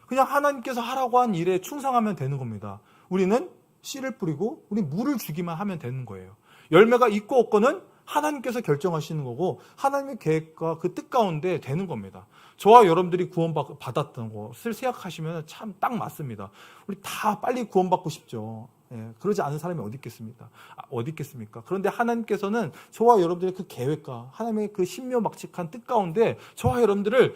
그냥 하나님께서 하라고 한 일에 충성하면 되는 겁니다. 우리는 씨를 뿌리고 우리 물을 주기만 하면 되는 거예요. 열매가 있고 없고는 하나님께서 결정하시는 거고 하나님의 계획과 그 뜻 가운데 되는 겁니다. 저와 여러분들이 구원받았던 것을 생각하시면 참 딱 맞습니다. 우리 다 빨리 구원받고 싶죠. 그러지 않은 사람이 어디 있겠습니까? 그런데 하나님께서는 저와 여러분들의 그 계획과 하나님의 그 신묘막측한 뜻 가운데 저와 여러분들을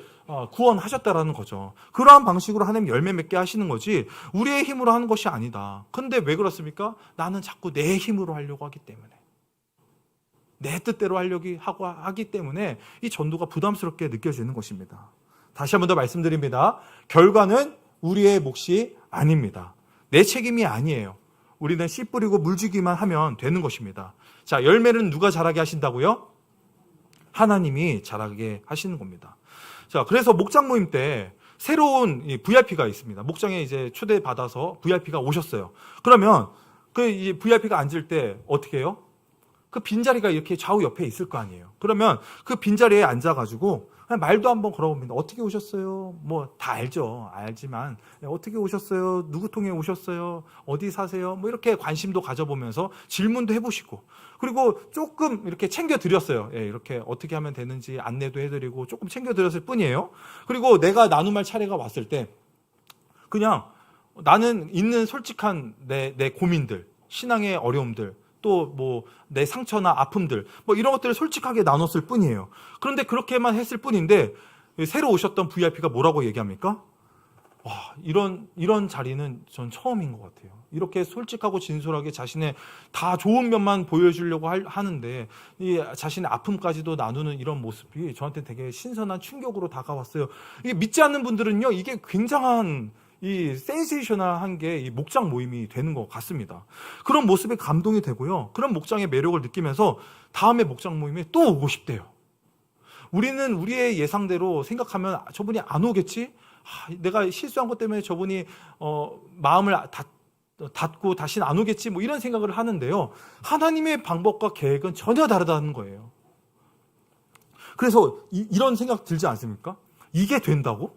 구원하셨다라는 거죠. 그러한 방식으로 하나님 열매 맺게 하시는 거지 우리의 힘으로 하는 것이 아니다. 근데 왜 그렇습니까? 나는 자꾸 내 힘으로 하려고 하기 때문에, 내 뜻대로 하기 때문에 이 전도가 부담스럽게 느껴지는 것입니다. 다시 한 번 더 말씀드립니다. 결과는 우리의 몫이 아닙니다. 내 책임이 아니에요. 우리는 씨 뿌리고 물 주기만 하면 되는 것입니다. 자, 열매는 누가 자라게 하신다고요? 하나님이 자라게 하시는 겁니다. 자, 그래서 목장 모임 때 새로운 VIP가 있습니다. 목장에 이제 초대받아서 VIP가 오셨어요. 그러면 그 VIP가 앉을 때 어떻게 해요? 그 빈자리가 이렇게 좌우 옆에 있을 거 아니에요. 그러면 그 빈자리에 앉아가지고 그냥 말도 한번 걸어봅니다. 어떻게 오셨어요? 뭐 다 알지만 어떻게 오셨어요? 누구 통해 오셨어요? 어디 사세요? 뭐 이렇게 관심도 가져보면서 질문도 해보시고, 그리고 조금 이렇게 챙겨드렸어요. 이렇게 어떻게 하면 되는지 안내도 해드리고 조금 챙겨드렸을 뿐이에요. 그리고 내가 나눔할 차례가 왔을 때 그냥 나는 있는 솔직한 내 고민들, 신앙의 어려움들, 또 뭐 내 상처나 아픔들, 뭐 이런 것들을 솔직하게 나눴을 뿐이에요. 그런데 그렇게만 했을 뿐인데 새로 오셨던 VIP가 뭐라고 얘기합니까? 와, 이런 자리는 전 처음인 것 같아요. 이렇게 솔직하고 진솔하게 자신의 다 좋은 면만 보여주려고 하는데 이 자신의 아픔까지도 나누는 이런 모습이 저한테 되게 신선한 충격으로 다가왔어요. 이게 믿지 않는 분들은요, 이게 굉장한 이 센세이셔널한 게 이 목장 모임이 되는 것 같습니다. 그런 모습에 감동이 되고요. 그런 목장의 매력을 느끼면서 다음에 목장 모임에 또 오고 싶대요. 우리는 우리의 예상대로 생각하면 저분이 안 오겠지? 내가 실수한 것 때문에 저분이 마음을 닫고 다시는 안 오겠지? 뭐 이런 생각을 하는데요. 하나님의 방법과 계획은 전혀 다르다는 거예요. 그래서 이런 생각 들지 않습니까? 이게 된다고?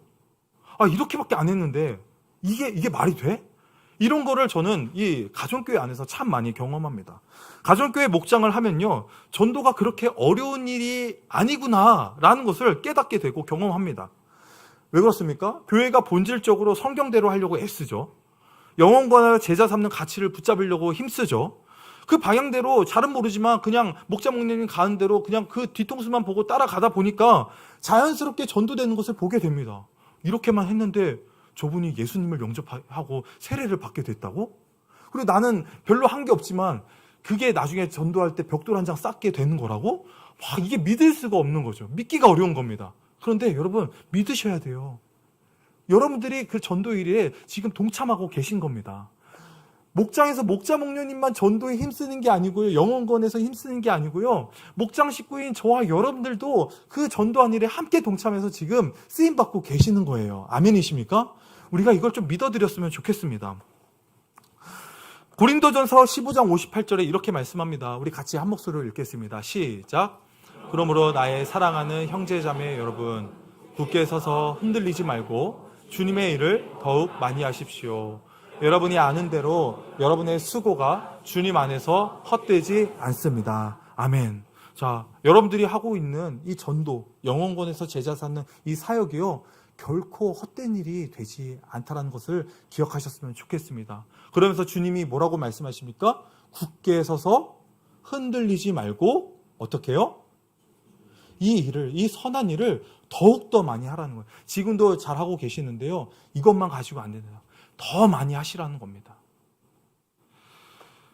이렇게밖에 안 했는데 이게 말이 돼? 이런 거를 저는 이 가정교회 안에서 참 많이 경험합니다. 가정교회 목장을 하면요, 전도가 그렇게 어려운 일이 아니구나라는 것을 깨닫게 되고 경험합니다. 왜 그렇습니까? 교회가 본질적으로 성경대로 하려고 애쓰죠. 영혼과 제자 삼는 가치를 붙잡으려고 힘쓰죠. 그 방향대로 잘은 모르지만 그냥 목자 목사님 가는 대로 그냥 그 뒤통수만 보고 따라가다 보니까 자연스럽게 전도되는 것을 보게 됩니다. 이렇게만 했는데 저분이 예수님을 영접하고 세례를 받게 됐다고? 그리고 나는 별로 한 게 없지만 그게 나중에 전도할 때 벽돌 한 장 쌓게 되는 거라고? 와, 이게 믿을 수가 없는 거죠. 믿기가 어려운 겁니다. 그런데 여러분, 믿으셔야 돼요. 여러분들이 그 전도 일에 지금 동참하고 계신 겁니다. 목장에서 목자 목녀님만 전도에 힘쓰는 게 아니고요, 영혼권에서 힘쓰는 게 아니고요, 목장 식구인 저와 여러분들도 그 전도한 일에 함께 동참해서 지금 쓰임받고 계시는 거예요. 아멘이십니까? 우리가 이걸 좀 믿어드렸으면 좋겠습니다. 고린도전서 15장 58절에 이렇게 말씀합니다. 우리 같이 한 목소리로 읽겠습니다. 시작. 그러므로 나의 사랑하는 형제자매 여러분, 굳게 서서 흔들리지 말고 주님의 일을 더욱 많이 하십시오. 여러분이 아는 대로 여러분의 수고가 주님 안에서 헛되지 않습니다. 아멘. 자, 여러분들이 하고 있는 이 전도, 영혼권에서 제자 삼는 이 사역이요, 결코 헛된 일이 되지 않다는 것을 기억하셨으면 좋겠습니다. 그러면서 주님이 뭐라고 말씀하십니까? 굳게 서서 흔들리지 말고 어떻게 해요? 이 일을, 이 선한 일을 더욱더 많이 하라는 거예요. 지금도 잘하고 계시는데요, 이것만 가지고 안 되네요. 더 많이 하시라는 겁니다.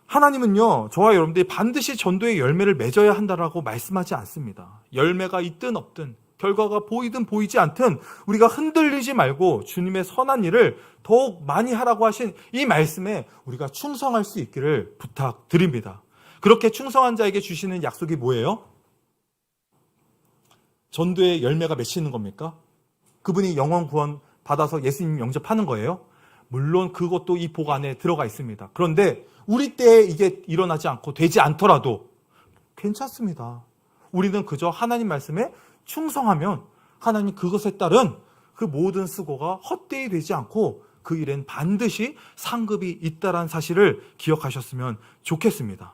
하나님은요, 저와 여러분들이 반드시 전도의 열매를 맺어야 한다라고 말씀하지 않습니다. 열매가 있든 없든, 결과가 보이든 보이지 않든 우리가 흔들리지 말고 주님의 선한 일을 더욱 많이 하라고 하신 이 말씀에 우리가 충성할 수 있기를 부탁드립니다. 그렇게 충성한 자에게 주시는 약속이 뭐예요? 전도의 열매가 맺히는 겁니까? 그분이 영혼 구원 받아서 예수님 영접하는 거예요? 물론 그것도 이 복 안에 들어가 있습니다. 그런데 우리 때에 이게 일어나지 않고 되지 않더라도 괜찮습니다. 우리는 그저 하나님 말씀에 충성하면 하나님 그것에 따른 그 모든 수고가 헛되이 되지 않고 그 일엔 반드시 상급이 있다는 사실을 기억하셨으면 좋겠습니다.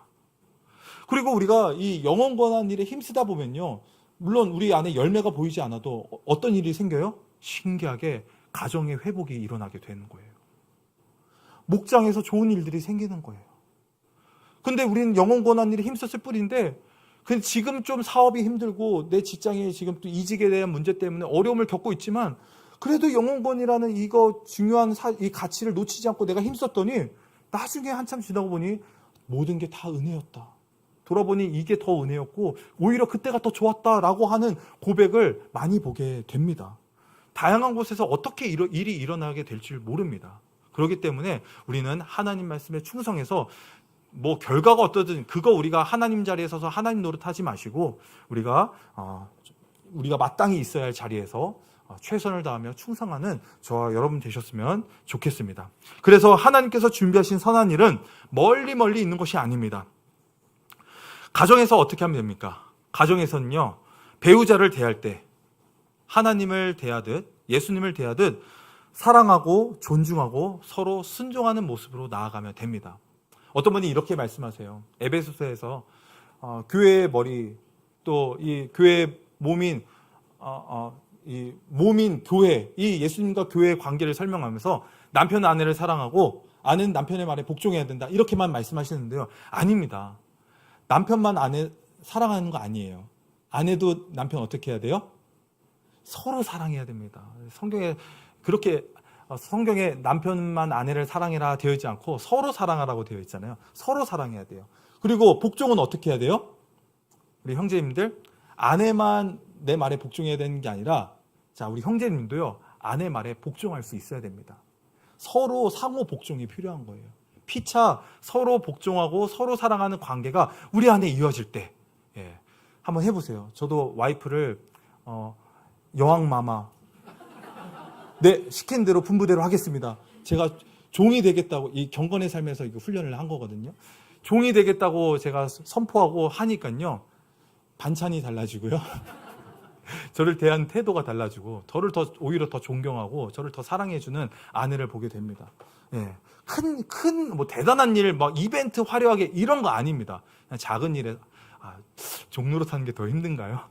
그리고 우리가 이 영혼 권한 일에 힘쓰다 보면요, 물론 우리 안에 열매가 보이지 않아도 어떤 일이 생겨요? 신기하게 가정의 회복이 일어나게 되는 거예요. 목장에서 좋은 일들이 생기는 거예요. 근데 우리는 영혼 권한 일에 힘썼을 뿐인데, 근데 지금 좀 사업이 힘들고 내 직장에 지금 또 이직에 대한 문제 때문에 어려움을 겪고 있지만, 그래도 영혼권이라는 이거 중요한 이 가치를 놓치지 않고 내가 힘썼더니 나중에 한참 지나고 보니 모든 게 다 은혜였다. 돌아보니 이게 더 은혜였고 오히려 그때가 더 좋았다라고 하는 고백을 많이 보게 됩니다. 다양한 곳에서 어떻게 일이 일어나게 될지 모릅니다. 그렇기 때문에 우리는 하나님 말씀에 충성해서 뭐 결과가 어떠든 그거 우리가 하나님 자리에 서서 하나님 노릇하지 마시고 우리가 마땅히 있어야 할 자리에서 최선을 다하며 충성하는 저와 여러분 되셨으면 좋겠습니다. 그래서 하나님께서 준비하신 선한 일은 멀리 멀리 있는 것이 아닙니다. 가정에서 어떻게 하면 됩니까? 가정에서는요, 배우자를 대할 때 하나님을 대하듯 예수님을 대하듯 사랑하고 존중하고 서로 순종하는 모습으로 나아가면 됩니다. 어떤 분이 이렇게 말씀하세요. 에베소서에서 교회의 머리, 또 이 교회의 몸인 이 몸인 교회, 이 예수님과 교회의 관계를 설명하면서 남편은 아내를 사랑하고 아내는 남편의 말에 복종해야 된다, 이렇게만 말씀하시는데요. 아닙니다. 남편만 아내 사랑하는 거 아니에요. 아내도 남편 어떻게 해야 돼요? 서로 사랑해야 됩니다. 성경에 남편만 아내를 사랑해라 되어 있지 않고 서로 사랑하라고 되어 있잖아요. 서로 사랑해야 돼요. 그리고 복종은 어떻게 해야 돼요? 우리 형제님들, 아내만 내 말에 복종해야 되는 게 아니라, 자, 우리 형제님도요, 아내 말에 복종할 수 있어야 됩니다. 서로 상호 복종이 필요한 거예요. 피차 서로 복종하고 서로 사랑하는 관계가 우리 안에 이어질 때, 한번 해보세요. 저도 와이프를 여왕마마, 네, 시킨 대로 분부대로 하겠습니다. 제가 종이 되겠다고, 이 경건의 삶에서 이거 훈련을 한 거거든요. 종이 되겠다고 제가 선포하고 하니까요, 반찬이 달라지고요. 저를 대한 태도가 달라지고 저를 오히려 더 존경하고 저를 더 사랑해주는 아내를 보게 됩니다. 예. 큰 뭐 대단한 일, 막 이벤트 화려하게 이런 거 아닙니다. 그냥 작은 일에 종로로 사는 게 더 힘든가요?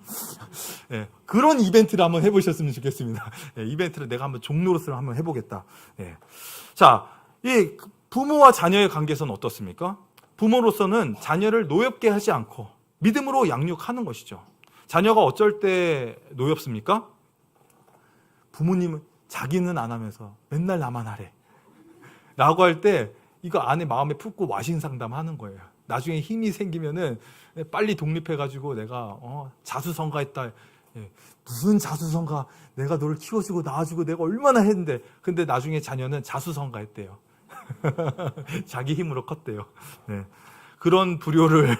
예, 그런 이벤트를 한번 해보셨으면 좋겠습니다. 예, 이벤트를 내가 한번 종로로서 한번 해보겠다. 예. 자, 이 부모와 자녀의 관계에서는 어떻습니까? 부모로서는 자녀를 노엽게 하지 않고 믿음으로 양육하는 것이죠. 자녀가 어쩔 때 노엽습니까? 부모님은 자기는 안 하면서 맨날 나만 하래 라고 할 때 이거 안에 마음에 품고 와신 상담하는 거예요. 나중에 힘이 생기면은 빨리 독립해가지고 내가 자수성가했다. 예, 무슨 자수성가? 내가 너를 키워주고 낳아주고 내가 얼마나 했는데. 근데 나중에 자녀는 자수성가했대요. 자기 힘으로 컸대요. 네. 그런 불효를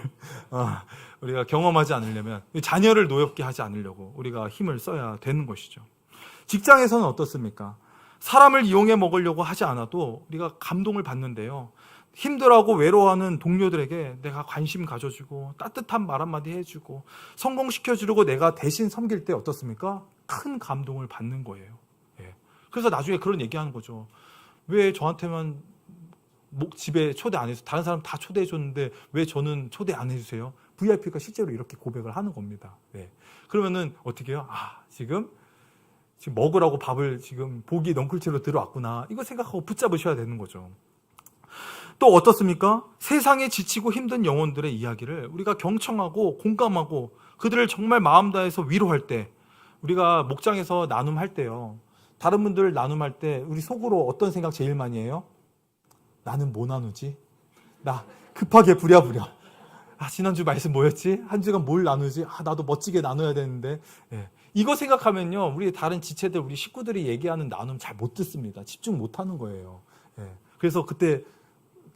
우리가 경험하지 않으려면 자녀를 노엽게 하지 않으려고 우리가 힘을 써야 되는 것이죠. 직장에서는 어떻습니까? 사람을 이용해 먹으려고 하지 않아도 우리가 감동을 받는데요. 힘들어하고 외로워하는 동료들에게 내가 관심 가져주고 따뜻한 말 한마디 해주고 성공시켜주려고 내가 대신 섬길 때 어떻습니까? 큰 감동을 받는 거예요. 예. 그래서 나중에 그런 얘기하는 거죠. 왜 저한테만 집에 초대 안 해서 다른 사람 다 초대해 줬는데 왜 저는 초대 안 해주세요? VIP가 실제로 이렇게 고백을 하는 겁니다. 예. 그러면은 어떻게 해요? 지금 먹으라고 밥을 지금 보기 넝쿨째로 들어왔구나. 이거 생각하고 붙잡으셔야 되는 거죠. 또 어떻습니까? 세상에 지치고 힘든 영혼들의 이야기를 우리가 경청하고 공감하고 그들을 정말 마음 다해서 위로할 때, 우리가 목장에서 나눔할 때요, 다른 분들 나눔할 때 우리 속으로 어떤 생각 제일 많이 해요? 나는 뭐 나누지? 나 급하게 부랴부랴. 지난주 말씀 뭐였지? 한 주간 뭘 나누지? 나도 멋지게 나눠야 되는데. 예. 이거 생각하면요, 우리 다른 지체들, 우리 식구들이 얘기하는 나눔 잘 못 듣습니다. 집중 못 하는 거예요. 예. 그래서 그때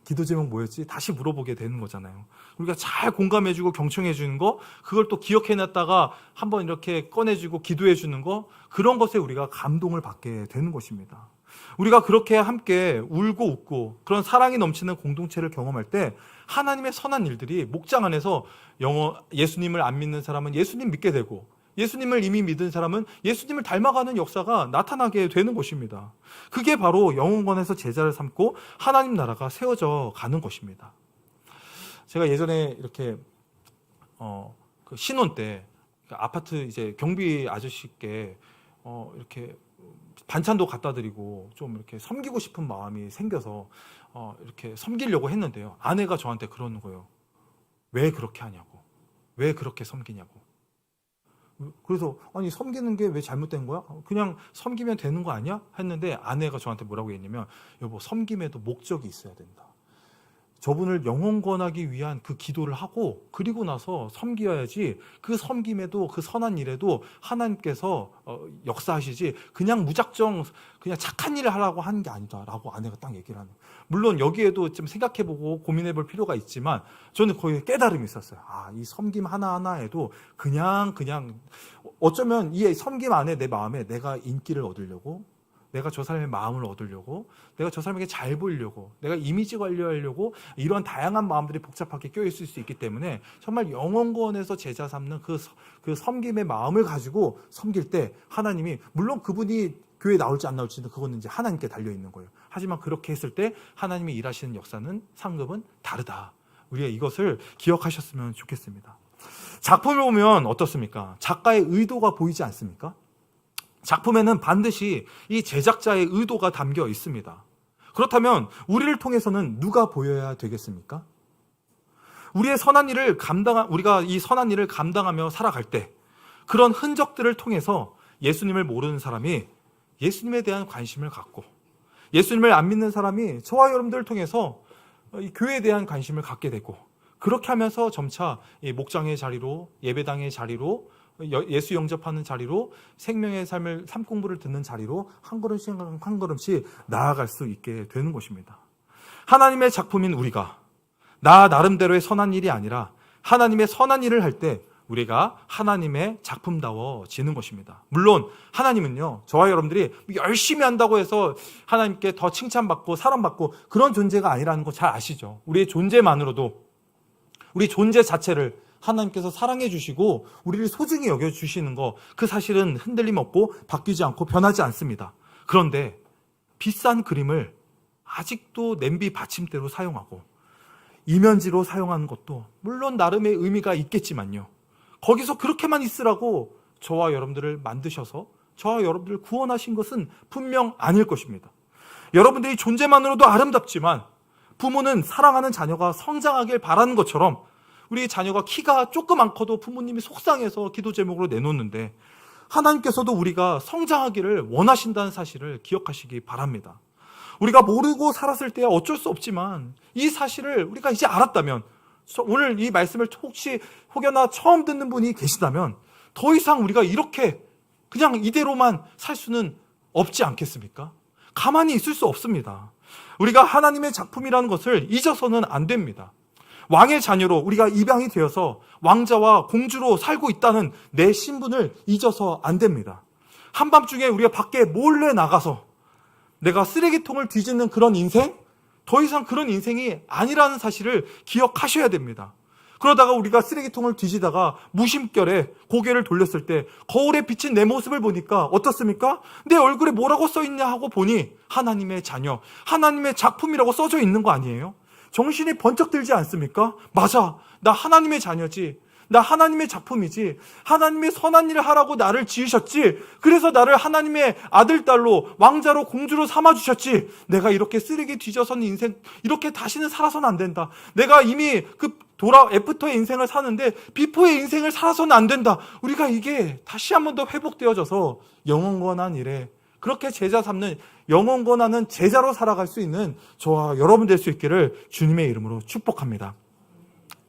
기도 제목 뭐였지? 다시 물어보게 되는 거잖아요. 우리가 잘 공감해주고 경청해주는 거, 그걸 또 기억해놨다가 한번 이렇게 꺼내주고 기도해주는 거, 그런 것에 우리가 감동을 받게 되는 것입니다. 우리가 그렇게 함께 울고 웃고 그런 사랑이 넘치는 공동체를 경험할 때 하나님의 선한 일들이 목장 안에서 예수님을 안 믿는 사람은 예수님 믿게 되고, 예수님을 이미 믿은 사람은 예수님을 닮아가는 역사가 나타나게 되는 것입니다. 그게 바로 영혼권에서 제자를 삼고 하나님 나라가 세워져 가는 것입니다. 제가 예전에 이렇게 그 신혼 때 아파트 이제 경비 아저씨께 이렇게 반찬도 갖다 드리고 좀 이렇게 섬기고 싶은 마음이 생겨서 이렇게 섬기려고 했는데요. 아내가 저한테 그러는 거예요. 왜 그렇게 하냐고. 왜 그렇게 섬기냐고. 그래서 섬기는 게 왜 잘못된 거야? 그냥 섬기면 되는 거 아니야? 했는데 아내가 저한테 뭐라고 했냐면, 여보, 섬김에도 목적이 있어야 된다. 저분을 영혼권하기 위한 그 기도를 하고 그리고 나서 섬겨야지, 그 섬김에도 그 선한 일에도 하나님께서 역사하시지, 그냥 무작정 그냥 착한 일을 하라고 하는 게 아니다라고 아내가 딱 얘기를 하는 거예요. 물론 여기에도 좀 생각해보고 고민해볼 필요가 있지만 저는 거기에 깨달음이 있었어요. 이 섬김 하나하나에도 그냥 어쩌면 이 섬김 안에 내 마음에 내가 인기를 얻으려고, 내가 저 사람의 마음을 얻으려고, 내가 저 사람에게 잘 보이려고, 내가 이미지 관리하려고, 이런 다양한 마음들이 복잡하게 껴있을 수 있기 때문에 정말 영혼권에서 제자 삼는 그 섬김의 마음을 가지고 섬길 때 하나님이, 물론 그분이 교회에 나올지 안 나올지는 그거는 이제 하나님께 달려있는 거예요. 하지만 그렇게 했을 때 하나님이 일하시는 역사는, 상급은 다르다. 우리가 이것을 기억하셨으면 좋겠습니다. 작품을 보면 어떻습니까? 작가의 의도가 보이지 않습니까? 작품에는 반드시 이 제작자의 의도가 담겨 있습니다. 그렇다면 우리를 통해서는 누가 보여야 되겠습니까? 우리가 이 선한 일을 감당하며 살아갈 때 그런 흔적들을 통해서 예수님을 모르는 사람이 예수님에 대한 관심을 갖고, 예수님을 안 믿는 사람이 저와 여러분들을 통해서 이 교회에 대한 관심을 갖게 되고, 그렇게 하면서 점차 이 목장의 자리로, 예배당의 자리로, 예수 영접하는 자리로, 생명의 삶을 삶 공부를 듣는 자리로 한 걸음씩 한 걸음씩 나아갈 수 있게 되는 것입니다. 하나님의 작품인 우리가 나 나름대로의 선한 일이 아니라 하나님의 선한 일을 할 때 우리가 하나님의 작품다워지는 것입니다. 물론 하나님은요, 저와 여러분들이 열심히 한다고 해서 하나님께 더 칭찬받고 사랑받고 그런 존재가 아니라는 거 잘 아시죠? 우리의 존재만으로도, 우리 존재 자체를 하나님께서 사랑해 주시고 우리를 소중히 여겨주시는 거, 그 사실은 흔들림 없고 바뀌지 않고 변하지 않습니다. 그런데 비싼 그림을 아직도 냄비 받침대로 사용하고 이면지로 사용하는 것도 물론 나름의 의미가 있겠지만요, 거기서 그렇게만 있으라고 저와 여러분들을 만드셔서 저와 여러분들을 구원하신 것은 분명 아닐 것입니다. 여러분들이 존재만으로도 아름답지만 부모는 사랑하는 자녀가 성장하길 바라는 것처럼 우리 자녀가 키가 조그맣고도 부모님이 속상해서 기도 제목으로 내놓는데, 하나님께서도 우리가 성장하기를 원하신다는 사실을 기억하시기 바랍니다. 우리가 모르고 살았을 때 어쩔 수 없지만 이 사실을 우리가 이제 알았다면, 오늘 이 말씀을 혹여나 처음 듣는 분이 계시다면 더 이상 우리가 이렇게 그냥 이대로만 살 수는 없지 않겠습니까? 가만히 있을 수 없습니다. 우리가 하나님의 작품이라는 것을 잊어서는 안 됩니다. 왕의 자녀로 우리가 입양이 되어서 왕자와 공주로 살고 있다는 내 신분을 잊어서 안 됩니다. 한밤중에 우리가 밖에 몰래 나가서 내가 쓰레기통을 뒤집는 그런 인생, 더 이상 그런 인생이 아니라는 사실을 기억하셔야 됩니다. 그러다가 우리가 쓰레기통을 뒤지다가 무심결에 고개를 돌렸을 때 거울에 비친 내 모습을 보니까 어떻습니까? 내 얼굴에 뭐라고 써있냐 하고 보니 하나님의 자녀, 하나님의 작품이라고 써져 있는 거 아니에요? 정신이 번쩍 들지 않습니까? 맞아, 나 하나님의 자녀지, 나 하나님의 작품이지, 하나님의 선한 일을 하라고 나를 지으셨지, 그래서 나를 하나님의 아들, 딸로, 왕자로, 공주로 삼아주셨지. 내가 이렇게 쓰레기 뒤져선 인생, 이렇게 다시는 살아서는 안 된다. 내가 이미 애프터의 인생을 사는데 비포의 인생을 살아서는 안 된다. 우리가 이게 다시 한 번 더 회복되어져서 영원권한 일에 그렇게 제자 삼는, 영원권하는 제자로 살아갈 수 있는 저와 여러분 될 수 있기를 주님의 이름으로 축복합니다.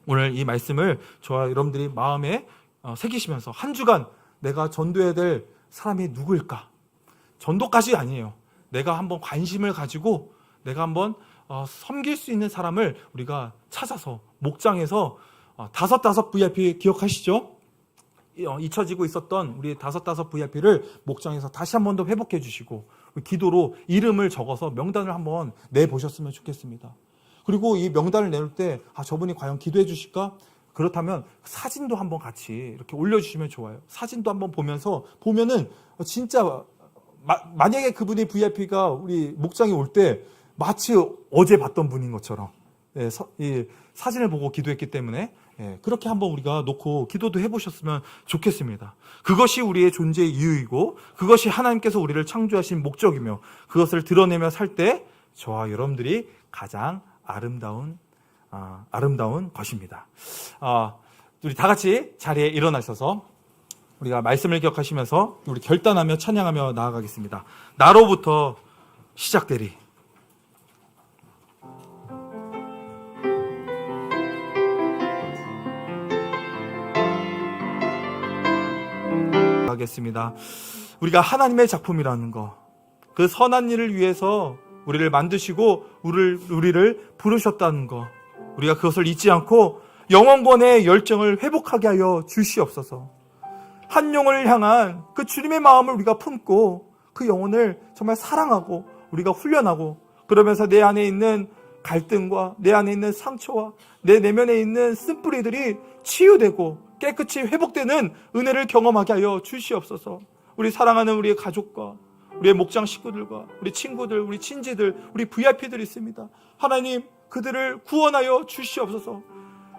오늘 이 말씀을 저와 여러분들이 마음에 새기시면서 한 주간 내가 전도해야 될 사람이 누구일까? 전도까지 아니에요. 내가 한번 관심을 가지고 내가 한번 섬길 수 있는 사람을 우리가 찾아서 목장에서 다섯 VIP 기억하시죠? 잊혀지고 있었던 우리 다섯 VIP를 목장에서 다시 한 번 더 회복해 주시고 기도로 이름을 적어서 명단을 한번 내보셨으면 좋겠습니다. 그리고 이 명단을 내놓을 때 저분이 과연 기도해 주실까? 그렇다면 사진도 한번 같이 이렇게 올려주시면 좋아요. 사진도 한번 보면은 진짜 만약에 그분이 VIP가 우리 목장에 올 때 마치 어제 봤던 분인 것처럼 이 사진을 보고 기도했기 때문에 그렇게 한번 우리가 놓고 기도도 해보셨으면 좋겠습니다. 그것이 우리의 존재의 이유이고 그것이 하나님께서 우리를 창조하신 목적이며 그것을 드러내며 살 때 저와 여러분들이 가장 아름다운 것입니다. 우리 다 같이 자리에 일어나셔서 우리가 말씀을 기억하시면서 우리 결단하며 찬양하며 나아가겠습니다. 나로부터 시작되리. 하겠습니다. 우리가 하나님의 작품이라는 거, 그 선한 일을 위해서 우리를 만드시고 우리를 부르셨다는 거, 우리가 그것을 잊지 않고 영원권의 열정을 회복하게 하여 주시옵소서. 한 영혼을 향한 그 주님의 마음을 우리가 품고 그 영혼을 정말 사랑하고 우리가 훈련하고, 그러면서 내 안에 있는 갈등과 내 안에 있는 상처와 내 내면에 있는 쓴뿌리들이 치유되고 깨끗이 회복되는 은혜를 경험하게 하여 주시옵소서. 우리 사랑하는 우리의 가족과 우리의 목장 식구들과 우리 친구들, 우리 친지들, 우리 VIP들이 있습니다. 하나님, 그들을 구원하여 주시옵소서.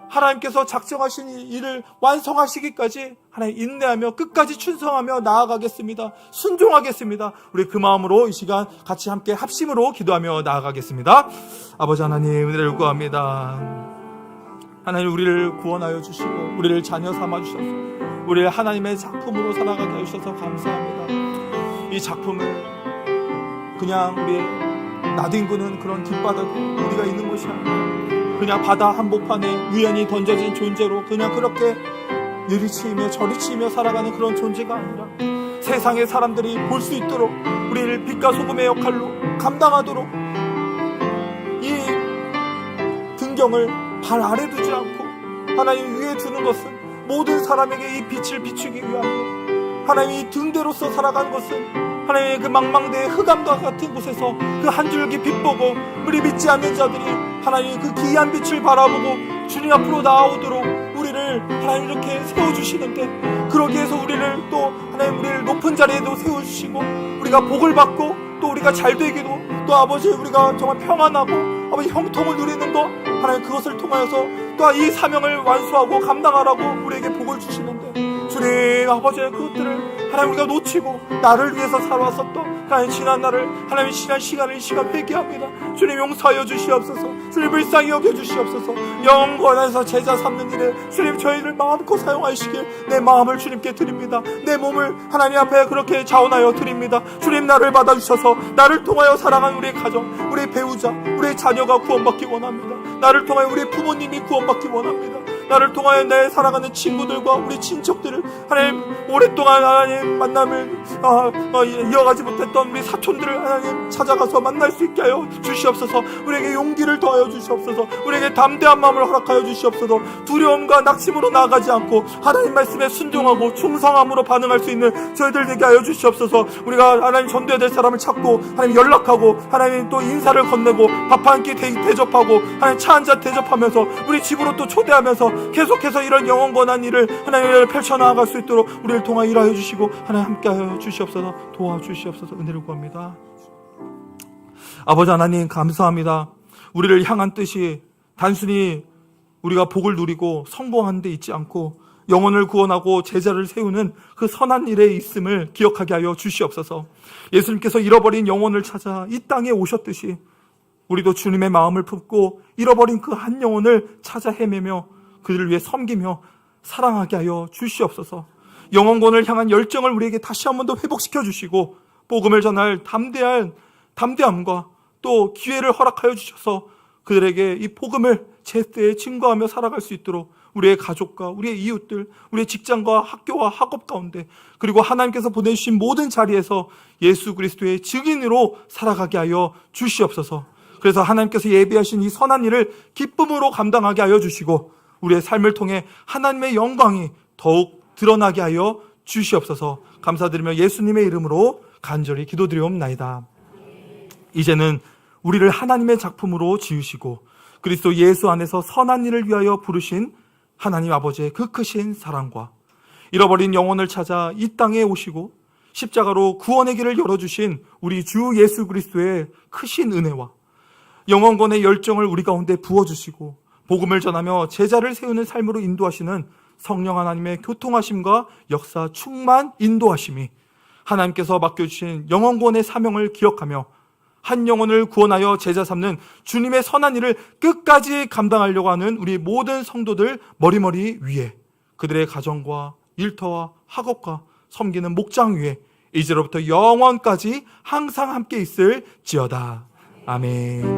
하나님께서 작정하신 일을 완성하시기까지 하나님 인내하며 끝까지 충성하며 나아가겠습니다. 순종하겠습니다. 우리 그 마음으로 이 시간 같이 함께 합심으로 기도하며 나아가겠습니다. 아버지 하나님, 은혜를 구합니다. 하나님, 우리를 구원하여 주시고 우리를 자녀 삼아 주셔서 우리를 하나님의 작품으로 살아가게 해주셔서 감사합니다. 이 작품을 그냥 우리 나뒹구는 그런 길바닥에 우리가 있는 것이 아니라 그냥 바다 한복판에 우연히 던져진 존재로 그냥 그렇게 이리 치이며 저리 치이며 살아가는 그런 존재가 아니라 세상의 사람들이 볼 수 있도록 우리를 빛과 소금의 역할로 감당하도록 이 등경을 발 아래 두지 않고 하나님 위에 두는 것은 모든 사람에게 이 빛을 비추기 위함이요, 하나님 이 등대로서 살아가는 것은 하나님의 그 망망대해 흑암과 같은 곳에서 그 한 줄기 빛 보고 우리 믿지 않는 자들이 하나님 그 기이한 빛을 바라보고 주님 앞으로 나아오도록 우리를 우리를 하나님 이렇게 세워주시는데, 그러기 위해서 우리를 또 하나님 우리를 높은 자리에도 세워주시고 우리가 복을 받고 또 우리가 잘 되기도, 또 아버지 우리가 정말 평안하고 아버지 형통을 누리는 것, 하나님 그것을 통하여서 또 이 사명을 완수하고 감당하라고 우리에게 복을 주시는데, 주님 아버지 그것들을 하나님 우리가 놓치고 나를 위해서 살아왔었던 하나님 지난 날을, 하나님 지난 시간을 이 시간 회개합니다. 주님 용서하여 주시옵소서. 주님 불쌍히 여겨 주시옵소서. 영원에서 제자 삼는 일에 주님 저희를 마음껏 사용하시길 내 마음을 주님께 드립니다. 내 몸을 하나님 앞에 그렇게 자원하여 드립니다. 주님 나를 받아주셔서 나를 통하여 사랑하는 우리의 가정, 우리의 배우자, 우리의 자녀가 구원받기 원합니다. 나를 통하여 우리의 부모님이 구원받기 원합니다. 나를 통하여 내 사랑하는 친구들과 우리 친척들을 하나님 오랫동안 하나님 만남을 이어가지 못했던 우리 사촌들을 하나님 찾아가서 만날 수 있게 하여 주시옵소서. 우리에게 용기를 더하여 주시옵소서. 우리에게 담대한 마음을 허락하여 주시옵소서. 두려움과 낙심으로 나아가지 않고 하나님 말씀에 순종하고 충성함으로 반응할 수 있는 저희들 되게 하여 주시옵소서. 우리가 하나님 전도해야 될 사람을 찾고 하나님 연락하고 하나님 또 인사를 건네고 밥 한 끼 대접하고 하나님 차 한 잔 대접하면서 우리 집으로 또 초대하면서 계속해서 이런 영원 권한 일을 하나님 펼쳐나갈 수 있도록 우리를 통하여 일하여 주시고 하나님 함께하여 주시옵소서. 도와주시옵소서. 은혜를 구합니다. 아버지 하나님 감사합니다. 우리를 향한 뜻이 단순히 우리가 복을 누리고 성공하는 데 있지 않고 영혼을 구원하고 제자를 세우는 그 선한 일에 있음을 기억하게 하여 주시옵소서. 예수님께서 잃어버린 영혼을 찾아 이 땅에 오셨듯이 우리도 주님의 마음을 품고 잃어버린 그 한 영혼을 찾아 헤매며 그들을 위해 섬기며 사랑하게 하여 주시옵소서. 영혼권을 향한 열정을 우리에게 다시 한 번 더 회복시켜 주시고 복음을 전할 담대함과 또 기회를 허락하여 주셔서 그들에게 이 복음을 제때에 증거하며 살아갈 수 있도록 우리의 가족과 우리의 이웃들, 우리의 직장과 학교와 학업 가운데 그리고 하나님께서 보내주신 모든 자리에서 예수 그리스도의 증인으로 살아가게 하여 주시옵소서. 그래서 하나님께서 예비하신 이 선한 일을 기쁨으로 감당하게 하여 주시고 우리의 삶을 통해 하나님의 영광이 더욱 드러나게 하여 주시옵소서. 감사드리며 예수님의 이름으로 간절히 기도드리옵나이다. 이제는 우리를 하나님의 작품으로 지으시고 그리스도 예수 안에서 선한 일을 위하여 부르신 하나님 아버지의 그 크신 사랑과 잃어버린 영혼을 찾아 이 땅에 오시고 십자가로 구원의 길을 열어주신 우리 주 예수 그리스도의 크신 은혜와 영원권의 열정을 우리 가운데 부어주시고 복음을 전하며 제자를 세우는 삶으로 인도하시는 성령 하나님의 교통하심과 역사 충만 인도하심이 하나님께서 맡겨주신 영원권의 사명을 기억하며 한 영혼을 구원하여 제자 삼는 주님의 선한 일을 끝까지 감당하려고 하는 우리 모든 성도들 머리머리 위에 그들의 가정과 일터와 학업과 섬기는 목장 위에 이제로부터 영원까지 항상 함께 있을지어다. 아멘.